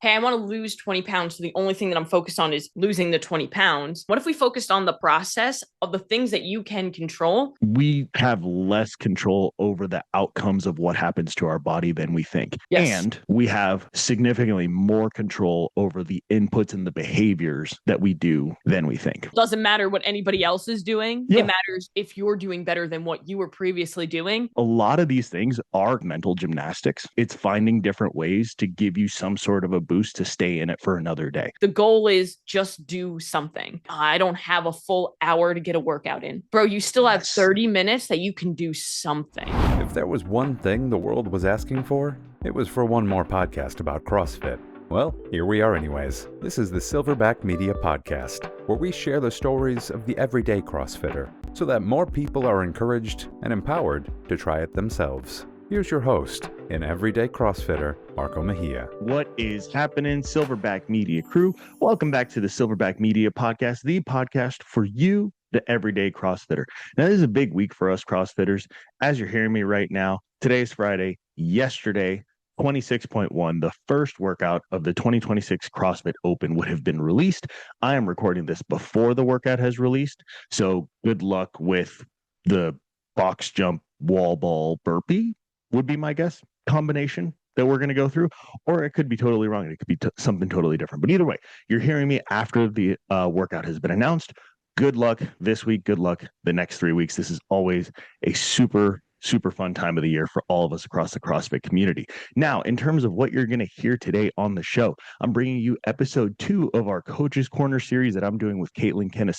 hey, I want to lose 20 pounds. So the only thing that I'm focused on is losing the 20 pounds. What if we focused on the process of the things that you can control? We have less control over the outcomes of what happens to our body than we think. Yes. And we have significantly more control over the inputs and the behaviors that we do than we think. It doesn't matter what anybody else is doing. Yeah. It matters if you're doing better than what you were previously doing. A lot of these things are mental gymnastics. It's finding different ways to give you some sort of a boost to stay in it for another day. The goal is just do something. I don't have a full hour to get a workout in. Bro, you still have 30 minutes that you can do something. If there was one thing the world was asking for, it was for one more podcast about CrossFit. Well, here we are anyways. This is the Silverback Media Podcast, where we share the stories of the everyday CrossFitter so that more people are encouraged and empowered to try it themselves. Here's your host and everyday CrossFitter, Marco Mejia. What is happening, Silverback Media crew? Welcome back to the Silverback Media Podcast, the podcast for you, the everyday CrossFitter. Now, this is a big week for us CrossFitters. As you're hearing me right now, today's Friday. Yesterday, 26.1, the first workout of the 2026 CrossFit Open would have been released. I am recording this before the workout has released, so good luck with the box jump, wall ball, burpee would be my guess combination that we're going to go through, or it could be totally wrong. It could be something totally different. But either way, you're hearing me after the workout has been announced. Good luck this week. Good luck the next 3 weeks. This is always a super fun time of the year for all of us across the CrossFit community. Now, in terms of what you're going to hear today on the show, I'm bringing you episode 2 of our Coach's Corner series that I'm doing with Kaitlyn Kenna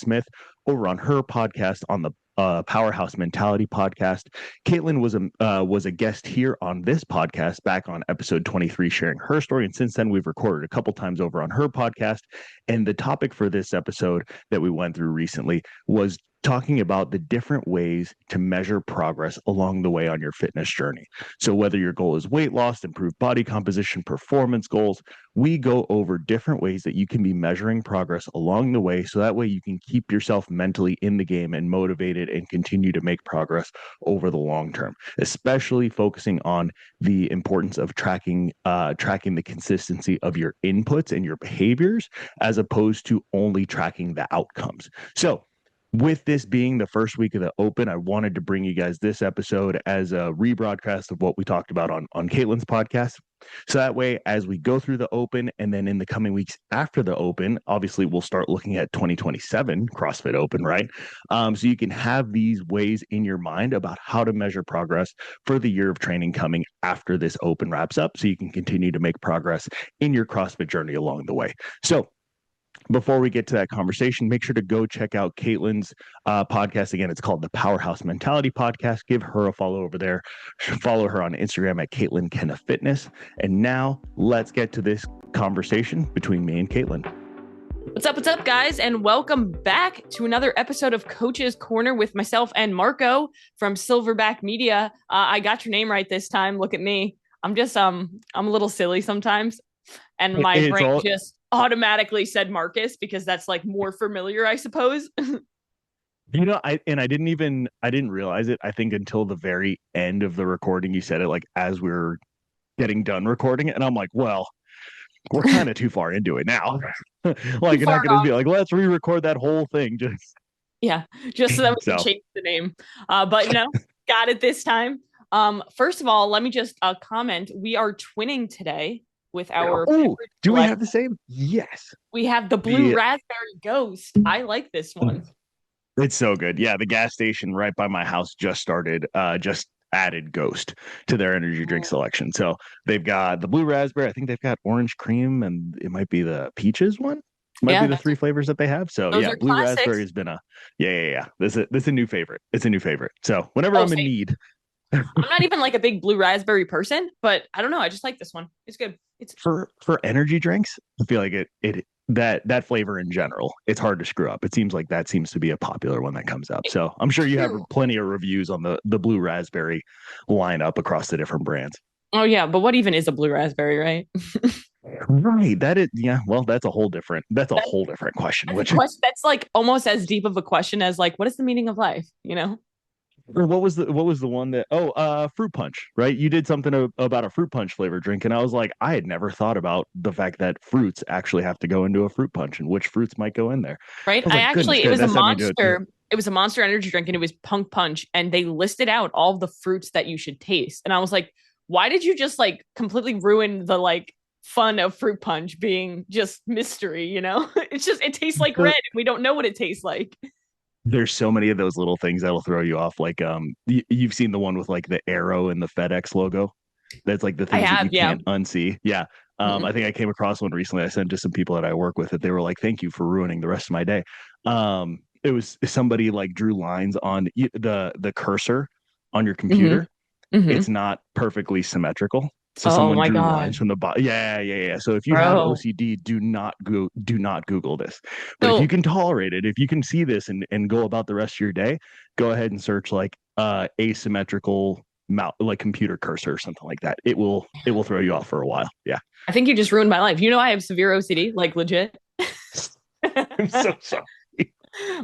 over on her podcast on the Powerhouse Mentality Podcast. Kaitlyn was a guest here on this podcast back on episode 23, sharing her story. And since then, we've recorded a couple times over on her podcast. And the topic for this episode that we went through recently was talking about the different ways to measure progress along the way on your fitness journey. So whether your goal is weight loss, improved body composition, performance goals, we go over different ways that you can be measuring progress along the way. So that way you can keep yourself mentally in the game and motivated and continue to make progress over the long term, especially focusing on the importance of tracking the consistency of your inputs and your behaviors, as opposed to only tracking the outcomes. So with this being the first week of the Open, I wanted to bring you guys this episode as a rebroadcast of what we talked about on Kaitlyn's podcast. So that way, as we go through the Open, and then in the coming weeks after the Open, obviously we'll start looking at 2027 CrossFit Open, right? So you can have these ways in your mind about how to measure progress for the year of training coming after this Open wraps up, so you can continue to make progress in your CrossFit journey along the way. So before we get to that conversation, make sure to go check out Kaitlyn's podcast. Again, it's called the Powerhouse Mentality Podcast. Give her a follow over there. Follow her on Instagram at Kaitlyn Kenna Fitness. And now let's get to this conversation between me and Kaitlyn. What's up, guys? And welcome back to another episode of Coach's Corner with myself and Marco from Silverback Media. I got your name right this time. Look at me. I'm just, I'm a little silly sometimes. And my brain just automatically said Marcus because that's like more familiar, I suppose. I didn't realize it, I think, until the very end of the recording. You said it like as we were getting done recording it, and I'm like, well, we're kind of too far into it now. Like, you're not going to be like, let's re-record that whole thing. Just so that we can change the name. But got it this time. First of all, let me just comment. We are twinning today with our do we have the same? Yes, we have the blue raspberry ghost. I like this one. It's so good. Yeah, the gas station right by my house just added ghost to their energy drink selection. So they've got the blue raspberry, I think they've got orange cream, and it might be the peaches one. Might be the 3 flavors that they have. So yeah, blue raspberry has been this is a new favorite. It's a new favorite. So whenever I'm in need. I'm not even like a big blue raspberry person, but I don't know. I just like this one. It's good. It's for energy drinks. I feel like that flavor in general, it's hard to screw up. It seems like that seems to be a popular one that comes up. So I'm sure you have plenty of reviews on the blue raspberry lineup across the different brands. Oh yeah, but what even is a blue raspberry, right? Right. That is, yeah. Well, that's a whole different question. That's like almost as deep of a question as like, what is the meaning of life? Or what was the one that fruit punch, right? You did something about a fruit punch flavor drink, and I was like, I had never thought about the fact that fruits actually have to go into a fruit punch and which fruits might go in there. Right. I was I like, goodness, actually, it good. was a That's how you do it. monster. It was a Monster Energy drink and it was Punk Punch. And they listed out all the fruits that you should taste. And I was like, why did you just like completely ruin the like fun of fruit punch being just mystery? It's just, it tastes like red. But And we don't know what it tastes like. there's so many of those little things that'll throw you off. Like you've seen the one with like the arrow and the FedEx logo. That's like the I things that have, you yeah. can't unsee. Yeah. I think I came across one recently. I sent to some people that I work with that they were like, "Thank you for ruining the rest of my day." It was somebody like drew lines on the cursor on your Mm-hmm. computer. Mm-hmm. It's not perfectly symmetrical. So Oh someone my drew lines God, from the bottom. Yeah. So if you have bro. OCD, do not Google this. But if you So can tolerate it, if you can see this and go about the rest of your day, go ahead and search like asymmetrical mouse, like computer cursor or something like that. It will throw you off for a while. Yeah. I think you just ruined my life. I have severe OCD, like legit. I'm so sorry.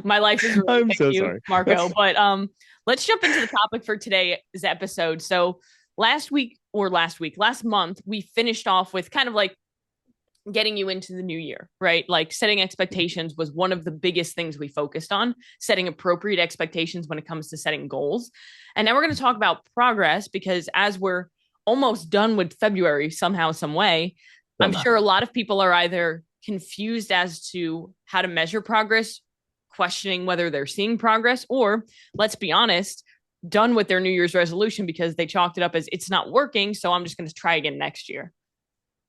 My life is ruined. I'm Thank so you, sorry. Marco. That's But let's jump into the topic for today's episode. So last month, we finished off with kind of like getting you into the new year, right? Like setting expectations was one of the biggest things we focused on, setting appropriate expectations when it comes to setting goals. And now we're going to talk about progress because as we're almost done with February somehow, some way, I'm somehow. sure a lot of people are either confused as to how to measure progress, questioning whether they're seeing progress, or let's be honest, done with their New Year's resolution because they chalked it up as it's not working. So I'm just going to try again next year.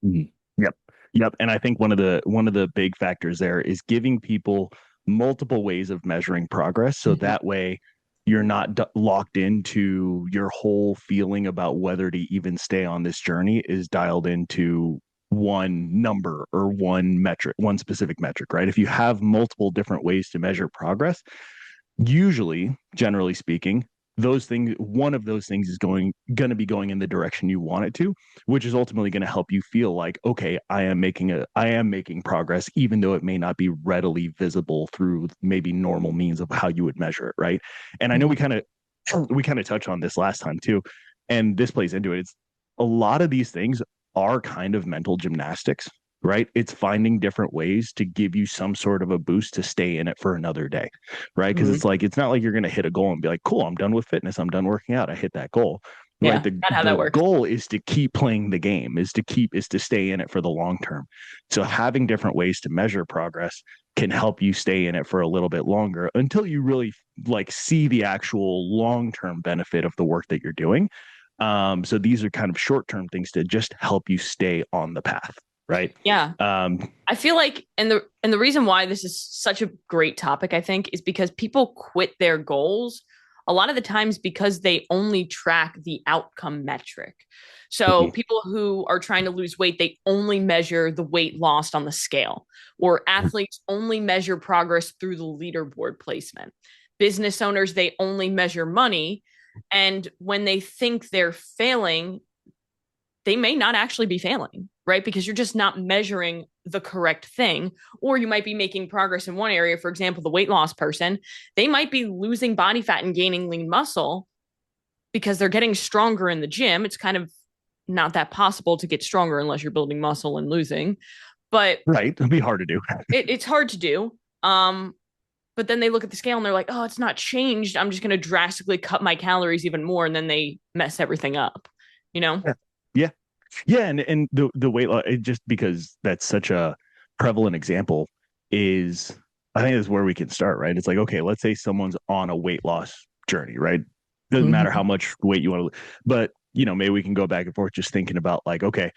Mhm. Yep. Yep. And I think one of the big factors there is giving people multiple ways of measuring progress. So Mm-hmm. that way you're not locked into your whole feeling about whether to even stay on this journey is dialed into one number or one metric, one specific metric, right? If you have multiple different ways to measure progress, usually, generally speaking, one of those things is going to be going in the direction you want it to, which is ultimately going to help you feel like, okay, I am making progress, even though it may not be readily visible through maybe normal means of how you would measure it, right? And I know we kind of touched on this last time too, and this plays into it. It's a lot of these things are kind of mental gymnastics, right? It's finding different ways to give you some sort of a boost to stay in it for another day, right? Because Mm-hmm. it's like, it's not like you're going to hit a goal and be like, cool, I'm done with fitness. I'm done working out. I hit that goal, right? Yeah, The, not how the that works. goal is to keep playing the game, is to stay in it for the long term. So having different ways to measure progress can help you stay in it for a little bit longer until you really like see the actual long-term benefit of the work that you're doing. So these are kind of short-term things to just help you stay on the path, right? Yeah. Um, I feel like and the reason why this is such a great topic, I think, is because people quit their goals a lot of the times because they only track the outcome metric. So mhm, people who are trying to lose weight, they only measure the weight lost on the scale, or athletes only measure progress through the leaderboard placement. Business owners, they only measure money. And when they think they're failing, they may not actually be failing, right? Because you're just not measuring the correct thing. Or you might be making progress in one area. For example, the weight loss person, they might be losing body fat and gaining lean muscle because they're getting stronger in the gym. It's kind of not that possible to get stronger unless you're building muscle and losing. But right. It'd be hard to do. it's hard to do. But then they look at the scale and they're like, oh, it's not changed. I'm just going to drastically cut my calories even more. And then they mess everything up, you know? Yeah. Yeah. Yeah. And the weight loss, just because that's such a prevalent example is, I think is where we can start, right? It's like, okay, let's say someone's on a weight loss journey, right? Doesn't matter how Mm-hmm. much weight you want to, but maybe we can go back and forth just thinking about like, okay,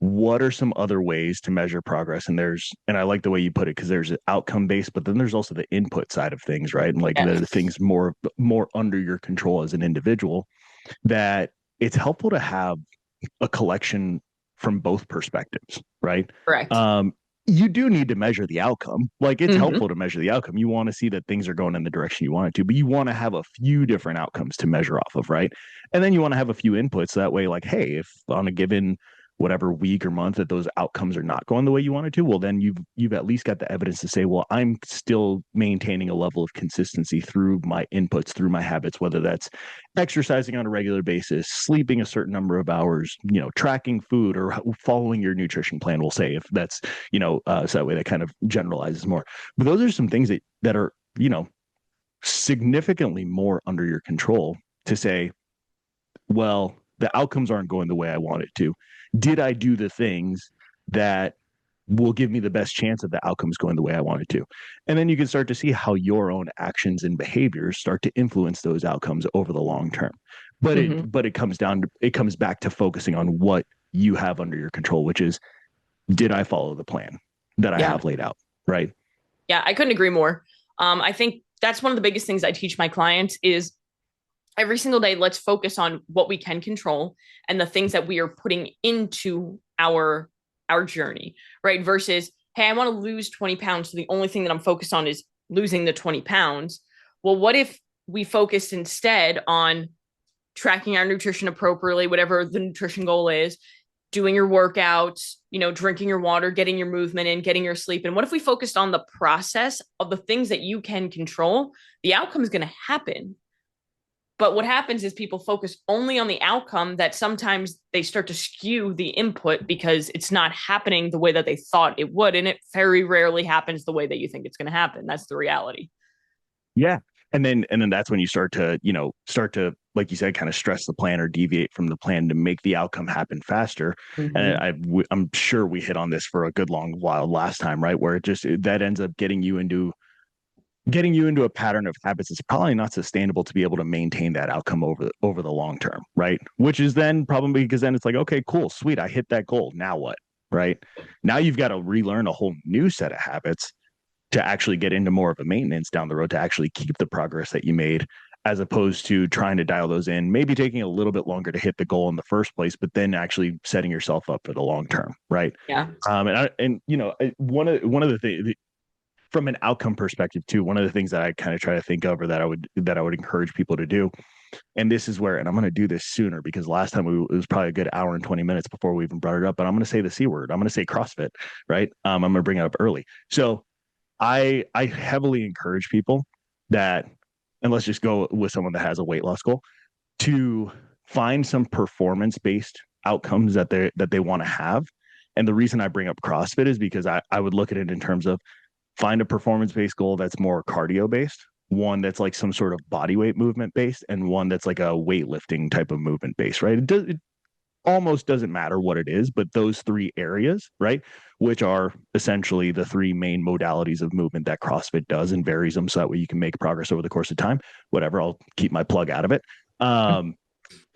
what are some other ways to measure progress? And I like the way you put it, because there's outcome based, but then there's also the input side of things, right? And like the Yes. things more under your control as an individual, that it's helpful to have a collection from both perspectives, right? Correct. Um, you do need to measure the outcome. Like, it's Mm-hmm. helpful to measure the outcome. You want to see that things are going in the direction you want it to, but you want to have a few different outcomes to measure off of, right? And then you want to have a few inputs. That way, like, hey, if on a given whatever week or month that those outcomes are not going the way you wanted to, well, then you've at least got the evidence to say, well, I'm still maintaining a level of consistency through my inputs, through my habits, whether that's exercising on a regular basis, sleeping a certain number of hours, tracking food, or following your nutrition plan, we'll say, if that's, so that way that kind of generalizes more. But those are some things that are, significantly more under your control to say, well, the outcomes aren't going the way I want it to. Did I do the things that will give me the best chance of the outcomes going the way I want it to? And then you can start to see how your own actions and behaviors start to influence those outcomes over the long term. But it comes back to focusing on what you have under your control, which is, did I follow the plan that I have laid out? Right. Yeah, I couldn't agree more. I think that's one of the biggest things I teach my clients is every single day, let's focus on what we can control and the things that we are putting into our journey, right? Versus, hey, I want to lose 20 pounds. So the only thing that I'm focused on is losing the 20 pounds. Well, what if we focused instead on tracking our nutrition appropriately, whatever the nutrition goal is, doing your workouts, drinking your water, getting your movement in, getting your sleep. And what if we focused on the process of the things that you can control? The outcome is going to happen. But what happens is people focus only on the outcome, that sometimes they start to skew the input because it's not happening the way that they thought it would. And it very rarely happens the way that you think it's going to happen. That's the reality. Yeah. And then that's when you start to, like you said, kind of stress the plan or deviate from the plan to make the outcome happen faster. Mm-hmm. And I'm sure we hit on this for a good long while last time, right? Where that ends up getting you into a pattern of habits that's probably not sustainable to be able to maintain that outcome over the long term, right? Which is then probably because then it's like, okay, cool, sweet, I hit that goal. Now what, right? Now you've got to relearn a whole new set of habits to actually get into more of a maintenance down the road to actually keep the progress that you made, as opposed to trying to dial those in, maybe taking a little bit longer to hit the goal in the first place, but then actually setting yourself up for the long term, right? Yeah. One of the things, from an outcome perspective too, one of the things that I kind of try to think of, or that I would encourage people to do, and this is where, and I'm going to do this sooner because last time it was probably a good hour and 20 minutes before we even brought it up, but I'm going to say the C word. I'm going to say CrossFit, right? I'm going to bring it up early. So I heavily encourage people that, and let's just go with someone that has a weight loss goal, to find some performance-based outcomes that they want to have. And the reason I bring up CrossFit is because I would look at it in terms of, find a performance-based goal that's more cardio-based, one that's like some sort of body weight movement based, and one that's like a weightlifting type of movement based, right? It almost doesn't matter what it is, but those three areas, right, which are essentially the three main modalities of movement that CrossFit does and varies them so that way you can make progress over the course of time. Whatever, I'll keep my plug out of it.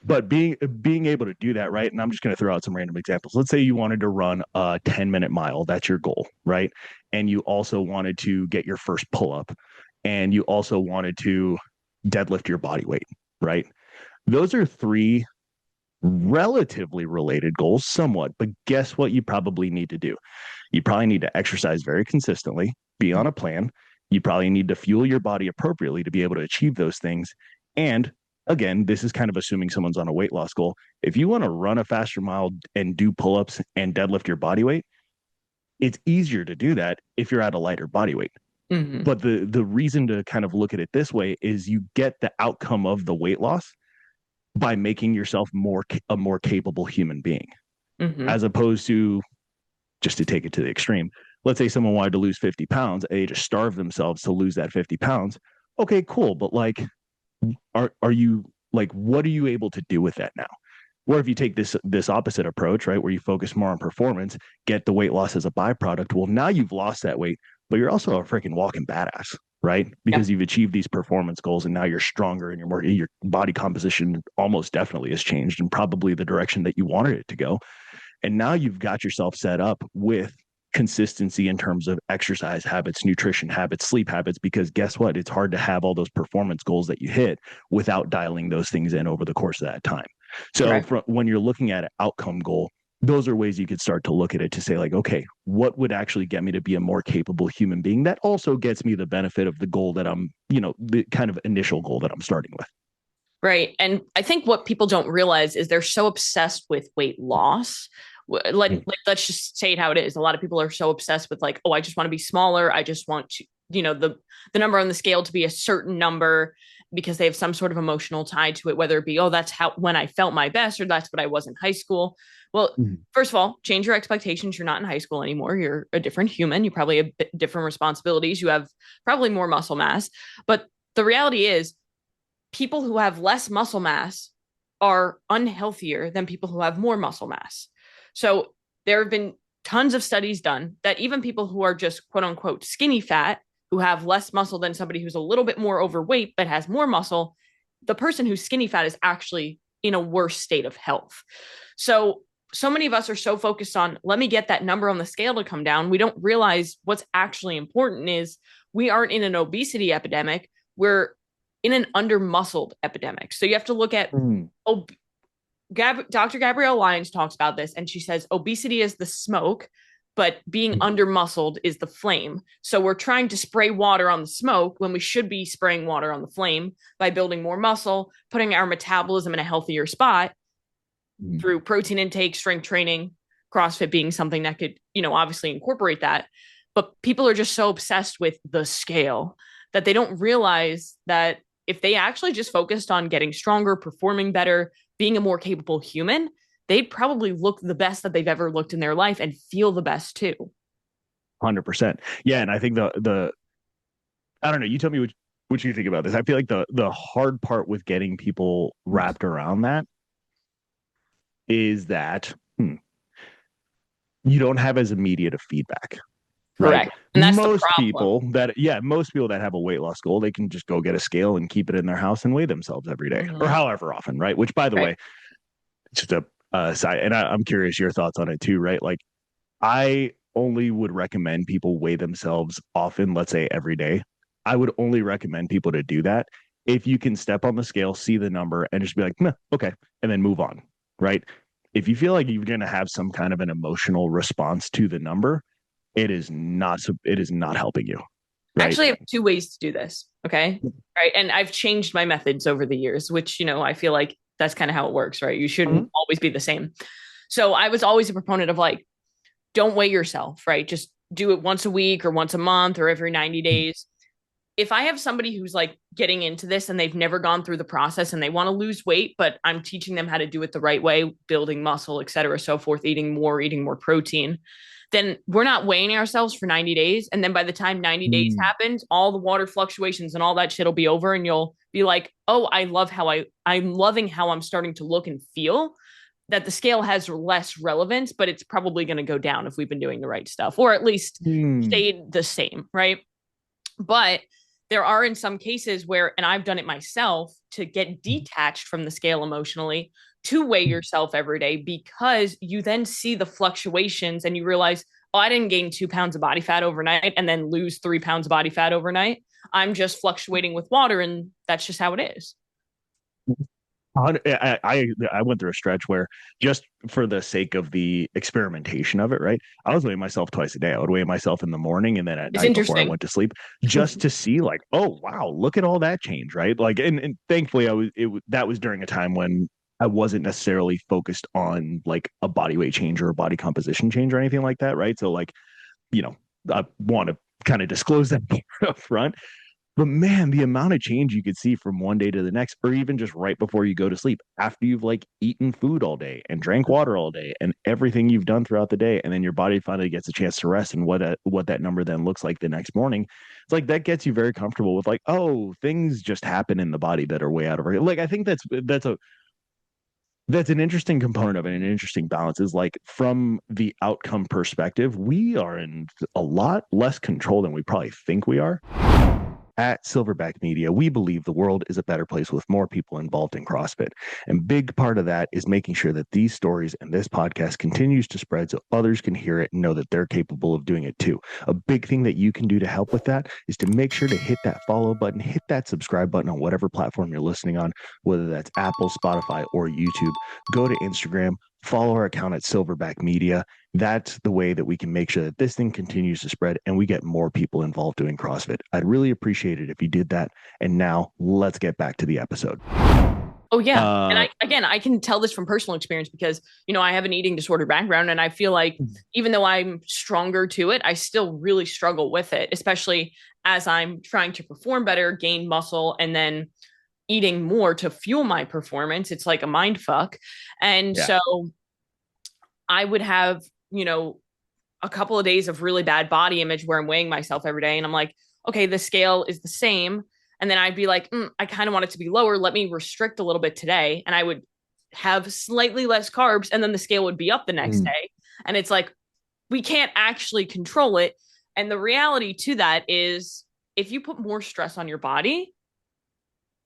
But being able to do that, right? And I'm just going to throw out some random examples. Let's say you wanted to run a 10-minute mile. That's your goal, right? And you also wanted to get your first pull-up, and you also wanted to deadlift your body weight, right? Those are three relatively related goals somewhat, but guess what you probably need to do? You probably need to exercise very consistently, be on a plan. You probably need to fuel your body appropriately to be able to achieve those things. And again, this is kind of assuming someone's on a weight loss goal. If you want to run a faster mile and do pull-ups and deadlift your body weight, it's easier to do that if you're at a lighter body weight. Mm-hmm. But the reason to kind of look at it this way is you get the outcome of the weight loss by making yourself a more capable human being, as opposed to, just to take it to the extreme, let's say someone wanted to lose 50 pounds, and they just starve themselves to lose that 50 pounds. Okay, cool. But like, are you like, what are you able to do with that now? Or if you take this opposite approach, right, where you focus more on performance, get the weight loss as a byproduct, well, now you've lost that weight, but you're also a freaking walking badass, right? Because you've achieved these performance goals, and now you're stronger, and your body composition almost definitely has changed, and probably the direction that you wanted it to go. And now you've got yourself set up with consistency in terms of exercise habits, nutrition habits, sleep habits, because guess what? It's hard to have all those performance goals that you hit without dialing those things in over the course of that time. So when you're looking at an outcome goal, those are ways you could start to look at it to say like, okay, what would actually get me to be a more capable human being that also gets me the benefit of the goal that I'm, the kind of initial goal that I'm starting with. Right. And I think what people don't realize is they're so obsessed with weight loss Let's just say it how it is. A lot of people are so obsessed with like, oh, I just want to be smaller. I just want to, the number on the scale to be a certain number because they have some sort of emotional tie to it, whether it be, oh, that's how when I felt my best, or that's what I was in high school. Well, first of all, change your expectations. You're not in high school anymore. You're a different human. You probably have different responsibilities. You have probably more muscle mass. But the reality is, people who have less muscle mass are unhealthier than people who have more muscle mass. So there have been tons of studies done that even people who are just quote unquote skinny fat, who have less muscle than somebody who's a little bit more overweight but has more muscle, the person who's skinny fat is actually in a worse state of health. So many of us are so focused on, let me get that number on the scale to come down. We don't realize what's actually important is we aren't in an obesity epidemic. We're in an under-muscled epidemic. So you have to look at, Dr. Gabrielle Lyons talks about this, and she says obesity is the smoke, but being under-muscled is the flame. So we're trying to spray water on the smoke when we should be spraying water on the flame by building more muscle, putting our metabolism in a healthier spot through protein intake, strength training, CrossFit being something that could, obviously incorporate that. But people are just so obsessed with the scale that they don't realize that if they actually just focused on getting stronger, performing better, being a more capable human, they'd probably look the best that they've ever looked in their life and feel the best too. 100%. Yeah. And I think I don't know, you tell me what you think about this. I feel like the hard part with getting people wrapped around that is that you don't have as immediate a feedback. Correct. Right? And that's most people that have a weight loss goal, they can just go get a scale and keep it in their house and weigh themselves every day or however often, right? Which, by the way, just a side, and I'm curious your thoughts on it too, right? Like, I only would recommend people weigh themselves often, let's say every day. I would only recommend people to do that if you can step on the scale, see the number, and just be like, nah, okay, and then move on, right? If you feel like you're going to have some kind of an emotional response to the number, it is not helping you. Right? Actually, I have two ways to do this. Okay. Right. And I've changed my methods over the years, which, I feel like that's kind of how it works, right? You shouldn't always be the same. So I was always a proponent of like, don't weigh yourself, right? Just do it once a week or once a month or every 90 days. If I have somebody who's like getting into this and they've never gone through the process and they want to lose weight, but I'm teaching them how to do it the right way, building muscle, et cetera, so forth, eating more protein, then we're not weighing ourselves for 90 days. And then by the time 90 days happens, all the water fluctuations and all that shit will be over. And you'll be like, oh, I'm loving how I'm starting to look and feel. That the scale has less relevance, but it's probably going to go down if we've been doing the right stuff, or at least stayed the same, right? But there are in some cases where, and I've done it myself, to get detached from the scale emotionally, to weigh yourself every day, because you then see the fluctuations and you realize, oh, I didn't gain 2 pounds of body fat overnight and then lose 3 pounds of body fat overnight. I'm just fluctuating with water, and that's just how it is. I went through a stretch where, just for the sake of the experimentation of it, right, I was weighing myself twice a day. I would weigh myself in the morning and then at night before I went to sleep, just to see like, oh wow, look at all that change, right? Like, and thankfully that was during a time when I wasn't necessarily focused on like a body weight change or a body composition change or anything like that, right? So like, I want to kind of disclose that up front. But man, the amount of change you could see from one day to the next, or even just right before you go to sleep, after you've like eaten food all day and drank water all day and everything you've done throughout the day, and then your body finally gets a chance to rest, and what that number then looks like the next morning, it's like that gets you very comfortable with like, oh, things just happen in the body that are way out of our, like, I think that's an interesting component of it, and an interesting balance is like, from the outcome perspective, we are in a lot less control than we probably think we are. At Silverback Media, we believe the world is a better place with more people involved in CrossFit. And big part of that is making sure that these stories and this podcast continues to spread so others can hear it and know that they're capable of doing it too. A big thing that you can do to help with that is to make sure to hit that follow button, hit that subscribe button on whatever platform you're listening on, whether that's Apple, Spotify, or YouTube. Go to Instagram, follow our account at Silverback Media. That's the way that we can make sure that this thing continues to spread and we get more people involved doing CrossFit. I'd really appreciate it if you did that. And now let's get back to the episode. Oh yeah. And I can tell this from personal experience because, I have an eating disorder background and I feel like even though I'm stronger to it, I still really struggle with it, especially as I'm trying to perform better, gain muscle, and then eating more to fuel my performance. It's like a mind fuck. And so I would have, a couple of days of really bad body image where I'm weighing myself every day. And I'm like, okay, the scale is the same. And then I'd be like, I kind of want it to be lower. Let me restrict a little bit today. And I would have slightly less carbs. And then the scale would be up the next day. And it's like, we can't actually control it. And the reality to that is if you put more stress on your body,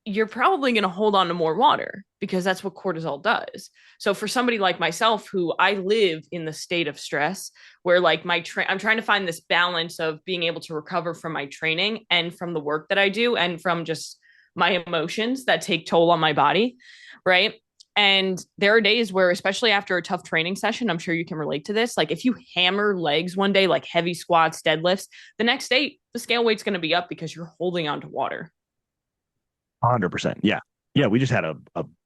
you're probably going to hold on to more water because that's what cortisol does. So for somebody like myself, who I live in the state of stress where like I'm trying to find this balance of being able to recover from my training and from the work that I do and from just my emotions that take toll on my body. Right. And there are days where, especially after a tough training session, I'm sure you can relate to this. Like if you hammer legs one day, like heavy squats, deadlifts, the next day, the scale weight's going to be up because you're holding on to water. 100%. Yeah. Yeah. We just had a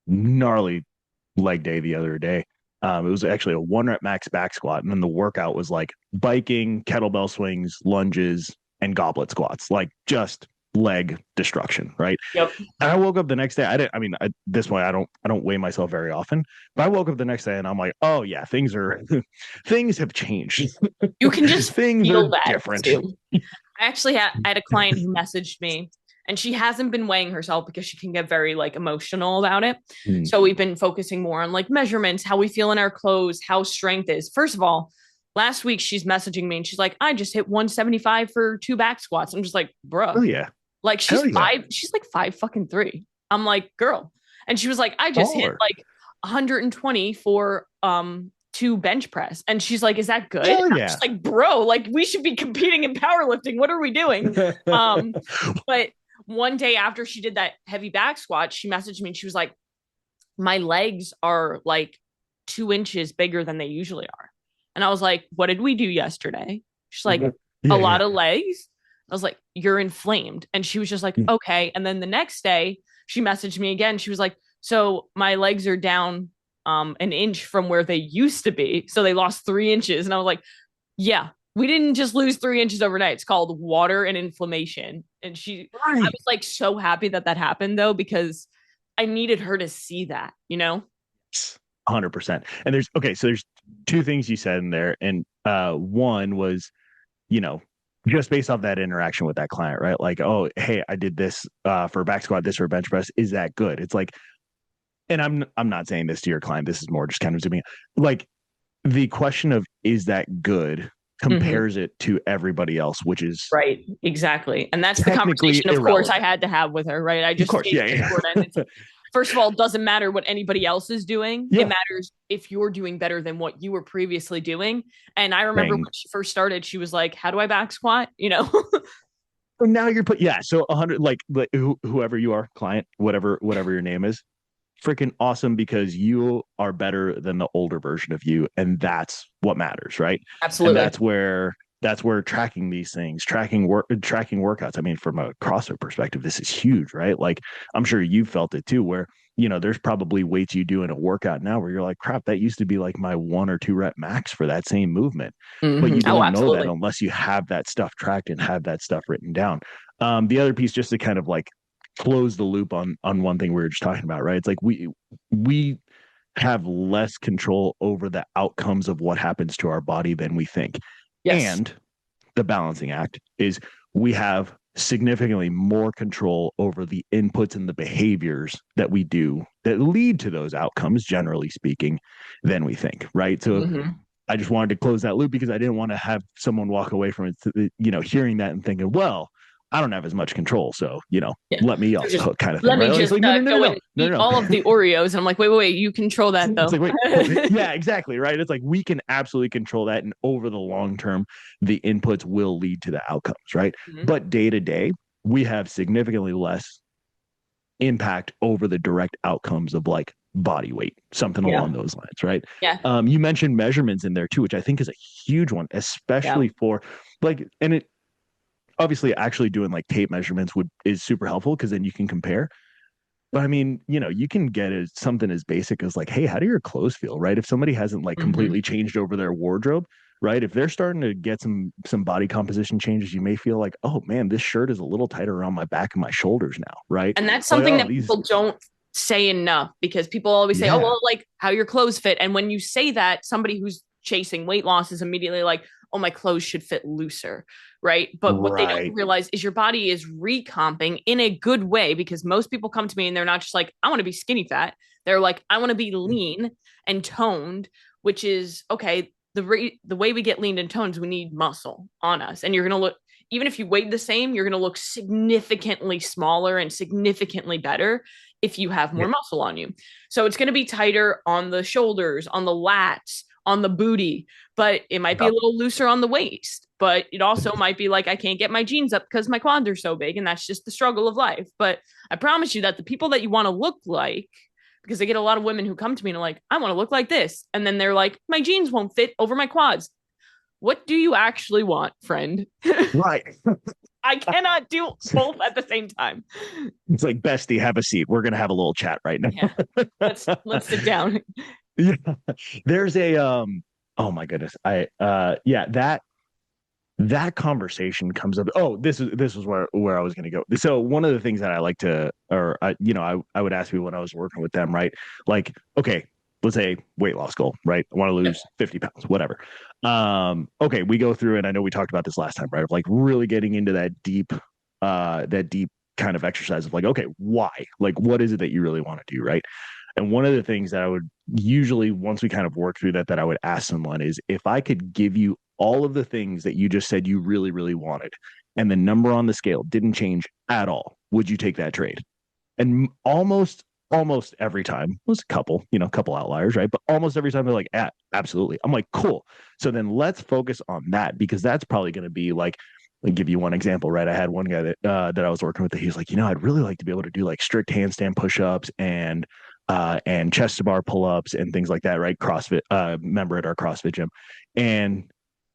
gnarly leg day the other day. It was actually a 1 rep max back squat. And then the workout was like biking, kettlebell swings, lunges, and goblet squats, like just leg destruction. Right. Yep. And I woke up the next day. At this point, I don't weigh myself very often, but I woke up the next day and I'm like, oh yeah, things have changed. You can just things feel are that different. Too. I actually had a client who messaged me and she hasn't been weighing herself because she can get very like emotional about it. So we've been focusing more on like measurements, how we feel in our clothes, how strength is. First of all, last week she's messaging me and she's like, I just hit 175 for 2 back squats. I'm just like, bro. Oh yeah. Like she's like 5'3". I'm like, girl. And she was like, I just hit like 120 for 2 bench press. And she's like, is that good? I'm just like, bro, like we should be competing in powerlifting. What are we doing? But one day after she did that heavy back squat, she messaged me and she was like, my legs are like 2 inches bigger than they usually are. And I was like, what did we do yesterday? She's like, a lot of legs. I was like, you're inflamed. And she was just like, okay. And then the next day she messaged me again. She was like, so my legs are down an inch from where they used to be. So they lost 3 inches. And I was like, yeah, we didn't just lose 3 inches overnight. It's called water and inflammation. And I was like so happy that happened though, because I needed her to see that, 100%. And there's 2 things you said in there. And one was, just based off that interaction with that client, right? Like, oh, hey, I did this for a back squat, this for a bench press. Is that good? It's like, and I'm not saying this to your client. This is more just kind of zooming. Like the question of is that good compares it to everybody else, which is right. Exactly. And that's the conversation, of course, I had to have with her, right? I just, of course, first of all, it doesn't matter what anybody else is doing. Yeah. It matters if you're doing better than what you were previously doing. And I remember when she first started, she was like, how do I back squat? Now you're so 100, like whoever you are, client, whatever your name is, freaking awesome, because you are better than the older version of you. And that's what matters, right? Absolutely. And that's where tracking these things, tracking workouts. I mean, from a CrossFit perspective, this is huge, right? Like I'm sure you felt it too, where, there's probably weights you do in a workout now where you're like, crap, that used to be like my 1 or 2 rep max for that same movement. But you don't know that unless you have that stuff tracked and have that stuff written down. The other piece, just to kind of like close the loop on one thing we were just talking about, right? It's like we have less control over the outcomes of what happens to our body than we think. Yes. And the balancing act is we have significantly more control over the inputs and the behaviors that we do that lead to those outcomes, generally speaking, than we think, right? So I just wanted to close that loop because I didn't want to have someone walk away from it, hearing that and thinking, well, I don't have as much control, so let me off the hook, kind of thing. Let me just eat all of the Oreos, and I'm like, wait, you control that though. It's like, wait, yeah, exactly, right. It's like we can absolutely control that, and over the long term, the inputs will lead to the outcomes, right? But day to day, we have significantly less impact over the direct outcomes of like body weight, something along those lines, right? Yeah. You mentioned measurements in there too, which I think is a huge one, especially for like, and it. Obviously, actually doing like tape measurements is super helpful because then you can compare. But I mean, you can get something as basic as like, hey, how do your clothes feel, right? If somebody hasn't like completely changed over their wardrobe, right? If they're starting to get some body composition changes, you may feel like, oh man, this shirt is a little tighter around my back and my shoulders now, right? And that's Like, something that people don't say enough, because people always say, oh, well, like how your clothes fit. And when you say that, somebody who's chasing weight loss is immediately like, oh, my clothes should fit looser, right? But what they don't realize is your body is recomping in a good way, because most people come to me and they're not just like, I want to be skinny fat. They're like, I want to be lean and toned, which is okay. The way we get lean and toned is we need muscle on us. And you're going to look, even if you weighed the same, you're going to look significantly smaller and significantly better if you have more muscle on you. So it's going to be tighter on the shoulders, on the lats, on the booty, but it might be a little looser on the waist. But it also might be like, I can't get my jeans up because my quads are so big, and that's just the struggle of life. But I promise you that the people that you want to look like, because I get a lot of women who come to me and are like, I want to look like this. And then they're like, my jeans won't fit over my quads. What do you actually want, friend? Right. I cannot do both at the same time. It's like, bestie, have a seat. We're going to have a little chat right now. Yeah. Let's sit down. Yeah. There's oh my goodness. That conversation comes up. Oh, this was where I was going to go. So one of the things that I like to, or I would ask people when I was working with them, right? Like, okay, let's say weight loss goal, right? I want to lose 50 pounds, whatever. Okay, we go through, and I know we talked about this last time, right? Of like really getting into that deep kind of exercise of like, okay, why? Like, what is it that you really want to do, right? And one of the things that I would usually, once we kind of work through that I would ask someone is, if I could give you all of the things that you just said you really, really wanted, and the number on the scale didn't change at all, would you take that trade? And almost every time, it was a couple outliers, right? But almost every time they're like, absolutely. I'm like, cool. So then let's focus on that, because that's probably going to be like, I'll give you one example, right? I had one guy that I was working with, that he was like, I'd really like to be able to do like strict handstand push-ups and chest to bar pull-ups and things like that, right? CrossFit member at our CrossFit gym.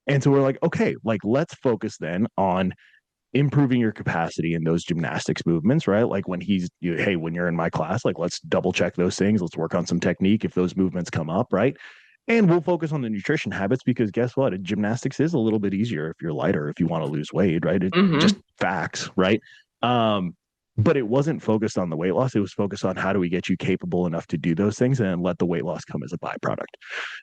And so we're like, okay, like let's focus then on improving your capacity in those gymnastics movements, right? Like when when you're in my class, like let's double check those things. Let's work on some technique if those movements come up, right? And we'll focus on the nutrition habits, because guess what? Gymnastics is a little bit easier if you're lighter, if you want to lose weight, right? It's just facts, right? But it wasn't focused on the weight loss. It was focused on how do we get you capable enough to do those things, and let the weight loss come as a byproduct.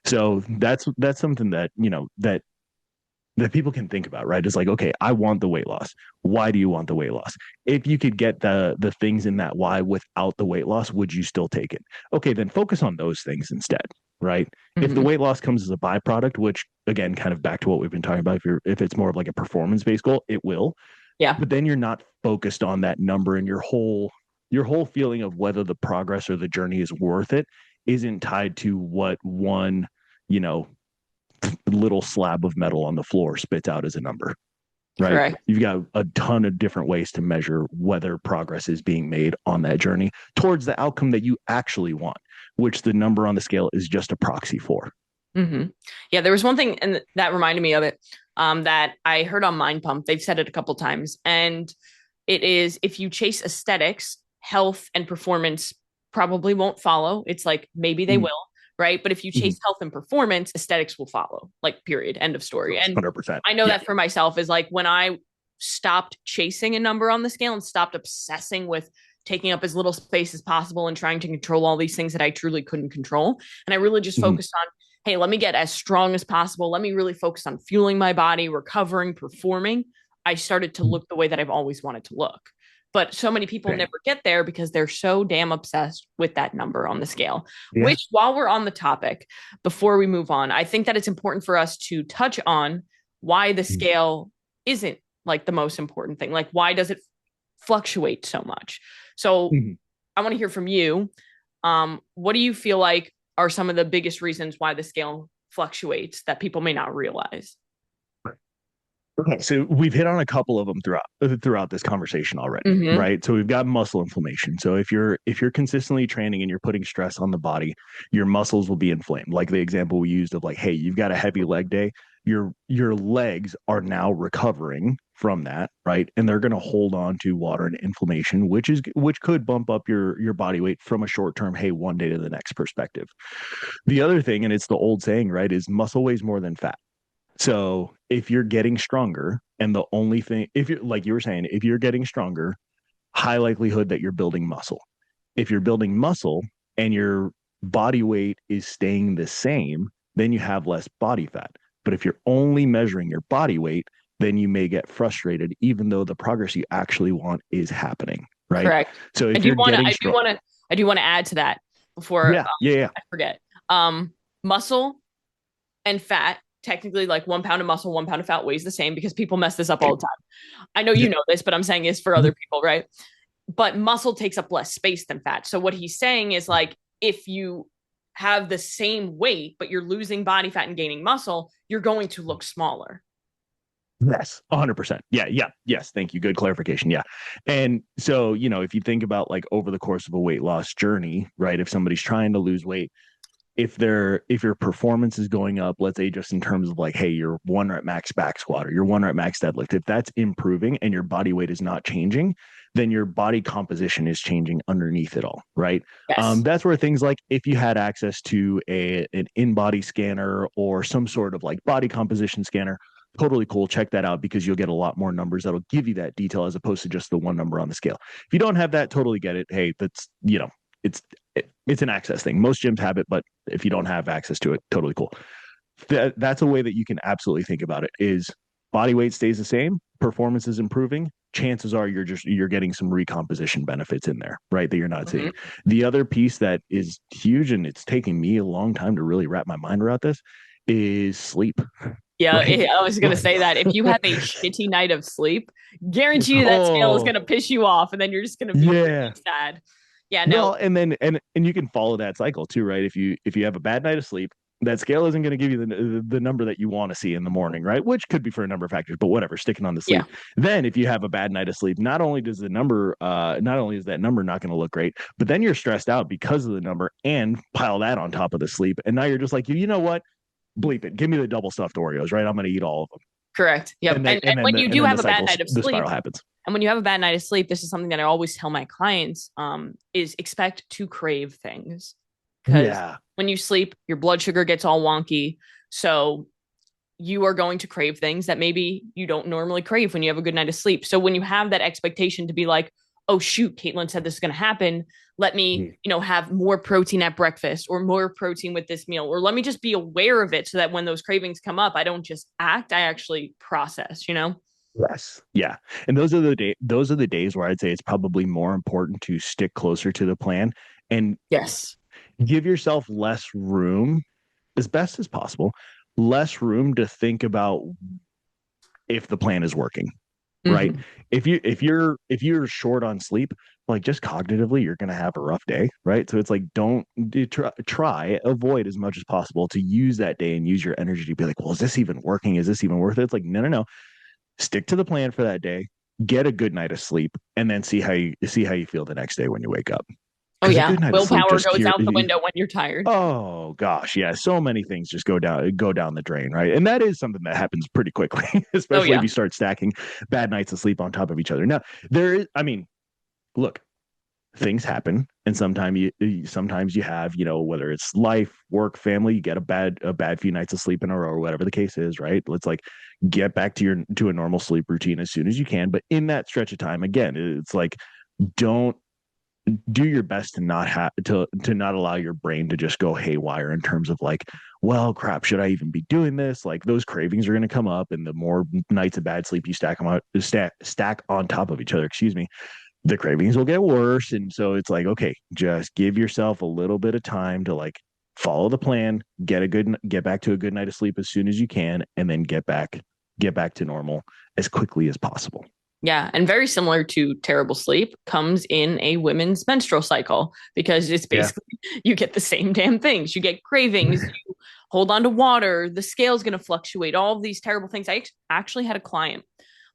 So that's something that, that people can think about, right? It's like, okay, I want the weight loss. Why do you want the weight loss? If you could get the things in that why without the weight loss, would you still take it? Okay, then focus on those things instead, right? If the weight loss comes as a byproduct, which again, kind of back to what we've been talking about, if it's more of like a performance-based goal, it will. Yeah. But then you're not focused on that number, and your whole feeling of whether the progress or the journey is worth it isn't tied to what one, little slab of metal on the floor spits out as a number, right? Correct. You've got a ton of different ways to measure whether progress is being made on that journey towards the outcome that you actually want, which the number on the scale is just a proxy for. Yeah, there was one thing, and that reminded me of it, that I heard on Mind Pump. They've said it a couple times, and it is, if you chase aesthetics, health and performance probably won't follow. It's like, maybe they will, right? But if you chase health and performance, aesthetics will follow, like, period, end of story. And 100%. I know that for myself is like, when I stopped chasing a number on the scale and stopped obsessing with taking up as little space as possible and trying to control all these things that I truly couldn't control. And I really just focused on, hey, let me get as strong as possible. Let me really focus on fueling my body, recovering, performing. I started to look the way that I've always wanted to look. But so many people never get there because they're so damn obsessed with that number on the scale, which, while we're on the topic, before we move on, I think that it's important for us to touch on why the scale isn't like the most important thing. Like, why does it fluctuate so much? So I want to hear from you. What do you feel like are some of the biggest reasons why the scale fluctuates that people may not realize? Okay, so we've hit on a couple of them throughout this conversation already, right? So we've got muscle inflammation. So if you're consistently training and you're putting stress on the body, your muscles will be inflamed. Like the example we used of like, hey, you've got a heavy leg day, your legs are now recovering from that, right? And they're going to hold on to water and inflammation, which could bump up your body weight from a short term, hey, one day to the next perspective. The other thing, and it's the old saying, right, is muscle weighs more than fat. So if you're getting stronger, and the only thing, if you're like you were saying, if you're getting stronger, high likelihood that you're building muscle. If you're building muscle and your body weight is staying the same, then you have less body fat. But if you're only measuring your body weight, then you may get frustrated, even though the progress you actually want is happening. Right. Correct. So if you're getting strong, I do want to add to that before I forget. Muscle and fat, technically, like 1 pound of muscle, 1 pound of fat weighs the same, because people mess this up all the time. I know you know this, but I'm saying it's for other people, right? But muscle takes up less space than fat. So what he's saying is, like, if you have the same weight, but you're losing body fat and gaining muscle, you're going to look smaller. Yes, 100%. Yeah. Yes. Thank you. Good clarification. Yeah. And so, if you think about like over the course of a weight loss journey, right? If somebody's trying to lose weight, if your performance is going up, let's say just in terms of like, hey, your 1 rep max back squat or your 1 rep max deadlift, if that's improving and your body weight is not changing, then your body composition is changing underneath it all, right? Yes. That's where things like if you had access to an in-body scanner or some sort of like body composition scanner, totally cool. Check that out, because you'll get a lot more numbers that'll give you that detail as opposed to just the one number on the scale. If you don't have that, totally get it. Hey, that's, it's an access thing. Most gyms have it, but if you don't have access to it, totally cool. That's a way that you can absolutely think about it. Is body weight stays the same, performance is improving, chances are you're getting some recomposition benefits in there, right? That you're not seeing. The other piece that is huge, and it's taking me a long time to really wrap my mind around this, is sleep. Yeah, right? I was going to say that if you have a shitty night of sleep, guarantee you that scale is going to piss you off, and then you're just going to be really sad. Yeah, no. Well, and you can follow that cycle too, right? If you have a bad night of sleep, that scale isn't going to give you the number that you want to see in the morning, right? Which could be for a number of factors, but whatever, sticking on the sleep. Yeah. Then if you have a bad night of sleep, not only is that number not going to look great, but then you're stressed out because of the number, and pile that on top of the sleep. And now you're just like, you know what? Bleep it. Give me the double stuffed Oreos, right? I'm going to eat all of them. Correct. Yeah. And when you do have a bad night of sleep, the spiral happens. And when you have a bad night of sleep, this is something that I always tell my clients, is expect to crave things. Because when you sleep, your blood sugar gets all wonky. So you are going to crave things that maybe you don't normally crave when you have a good night of sleep. So when you have that expectation to be like, oh, shoot, Kaitlyn said this is going to happen. Let me, have more protein at breakfast, or more protein with this meal, or let me just be aware of it so that when those cravings come up, I don't just act, I actually process, Yes. Yeah. And those are the days where I'd say it's probably more important to stick closer to the plan and give yourself less room, as best as possible, less room to think about if the plan is working. Right. If you're short on sleep, like just cognitively, you're going to have a rough day. Right. So it's like, avoid as much as possible to use that day and use your energy to be like, well, is this even working? Is this even worth it? It's like, no. Stick to the plan for that day, get a good night of sleep, and then see how you feel the next day when you wake up. Oh yeah. Willpower goes out the window when you're tired. Oh gosh. Yeah. So many things just go down the drain. Right. And that is something that happens pretty quickly, especially if you start stacking bad nights of sleep on top of each other. Now look, things happen. And sometimes you have, whether it's life, work, family, you get a bad few nights of sleep in a row or whatever the case is. Right. Let's like get back to a normal sleep routine as soon as you can. But in that stretch of time, again, it's like, don't do your best to not allow your brain to just go haywire in terms of like, well, crap, should I even be doing this? Like those cravings are going to come up, and the more nights of bad sleep you stack on top of each other, the cravings will get worse. And so it's like, okay, just give yourself a little bit of time to like follow the plan, get back to a good night of sleep as soon as you can, and then get back to normal as quickly as possible. Yeah. And very similar to terrible sleep comes in a women's menstrual cycle, because it's basically, you get the same damn things. You get cravings, you hold on to water, the scale is going to fluctuate, all of these terrible things. I actually had a client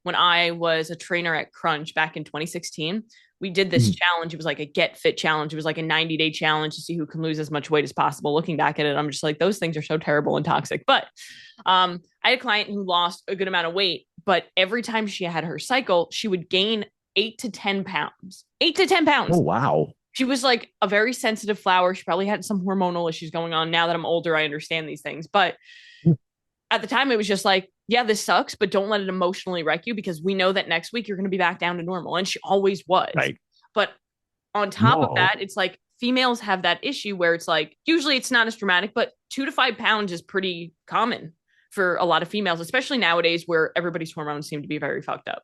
when I was a trainer at Crunch back in 2016. We did this challenge. It was like a get fit challenge. It was like a 90-day challenge to see who can lose as much weight as possible. Looking back at it, I'm just like, those things are so terrible and toxic. But I had a client who lost a good amount of weight, but every time she had her cycle, she would gain 8 to 10 pounds. 8 to 10 pounds. Oh, wow. She was like a very sensitive flower. She probably had some hormonal issues going on. Now that I'm older, I understand these things. But at the time, it was just like, yeah, this sucks, but don't let it emotionally wreck you, because we know that next week you're going to be back down to normal. And she always was. Right. But on top of that, it's like females have that issue where it's like, usually it's not as dramatic, but 2 to 5 pounds is pretty common for a lot of females, especially nowadays where everybody's hormones seem to be very fucked up.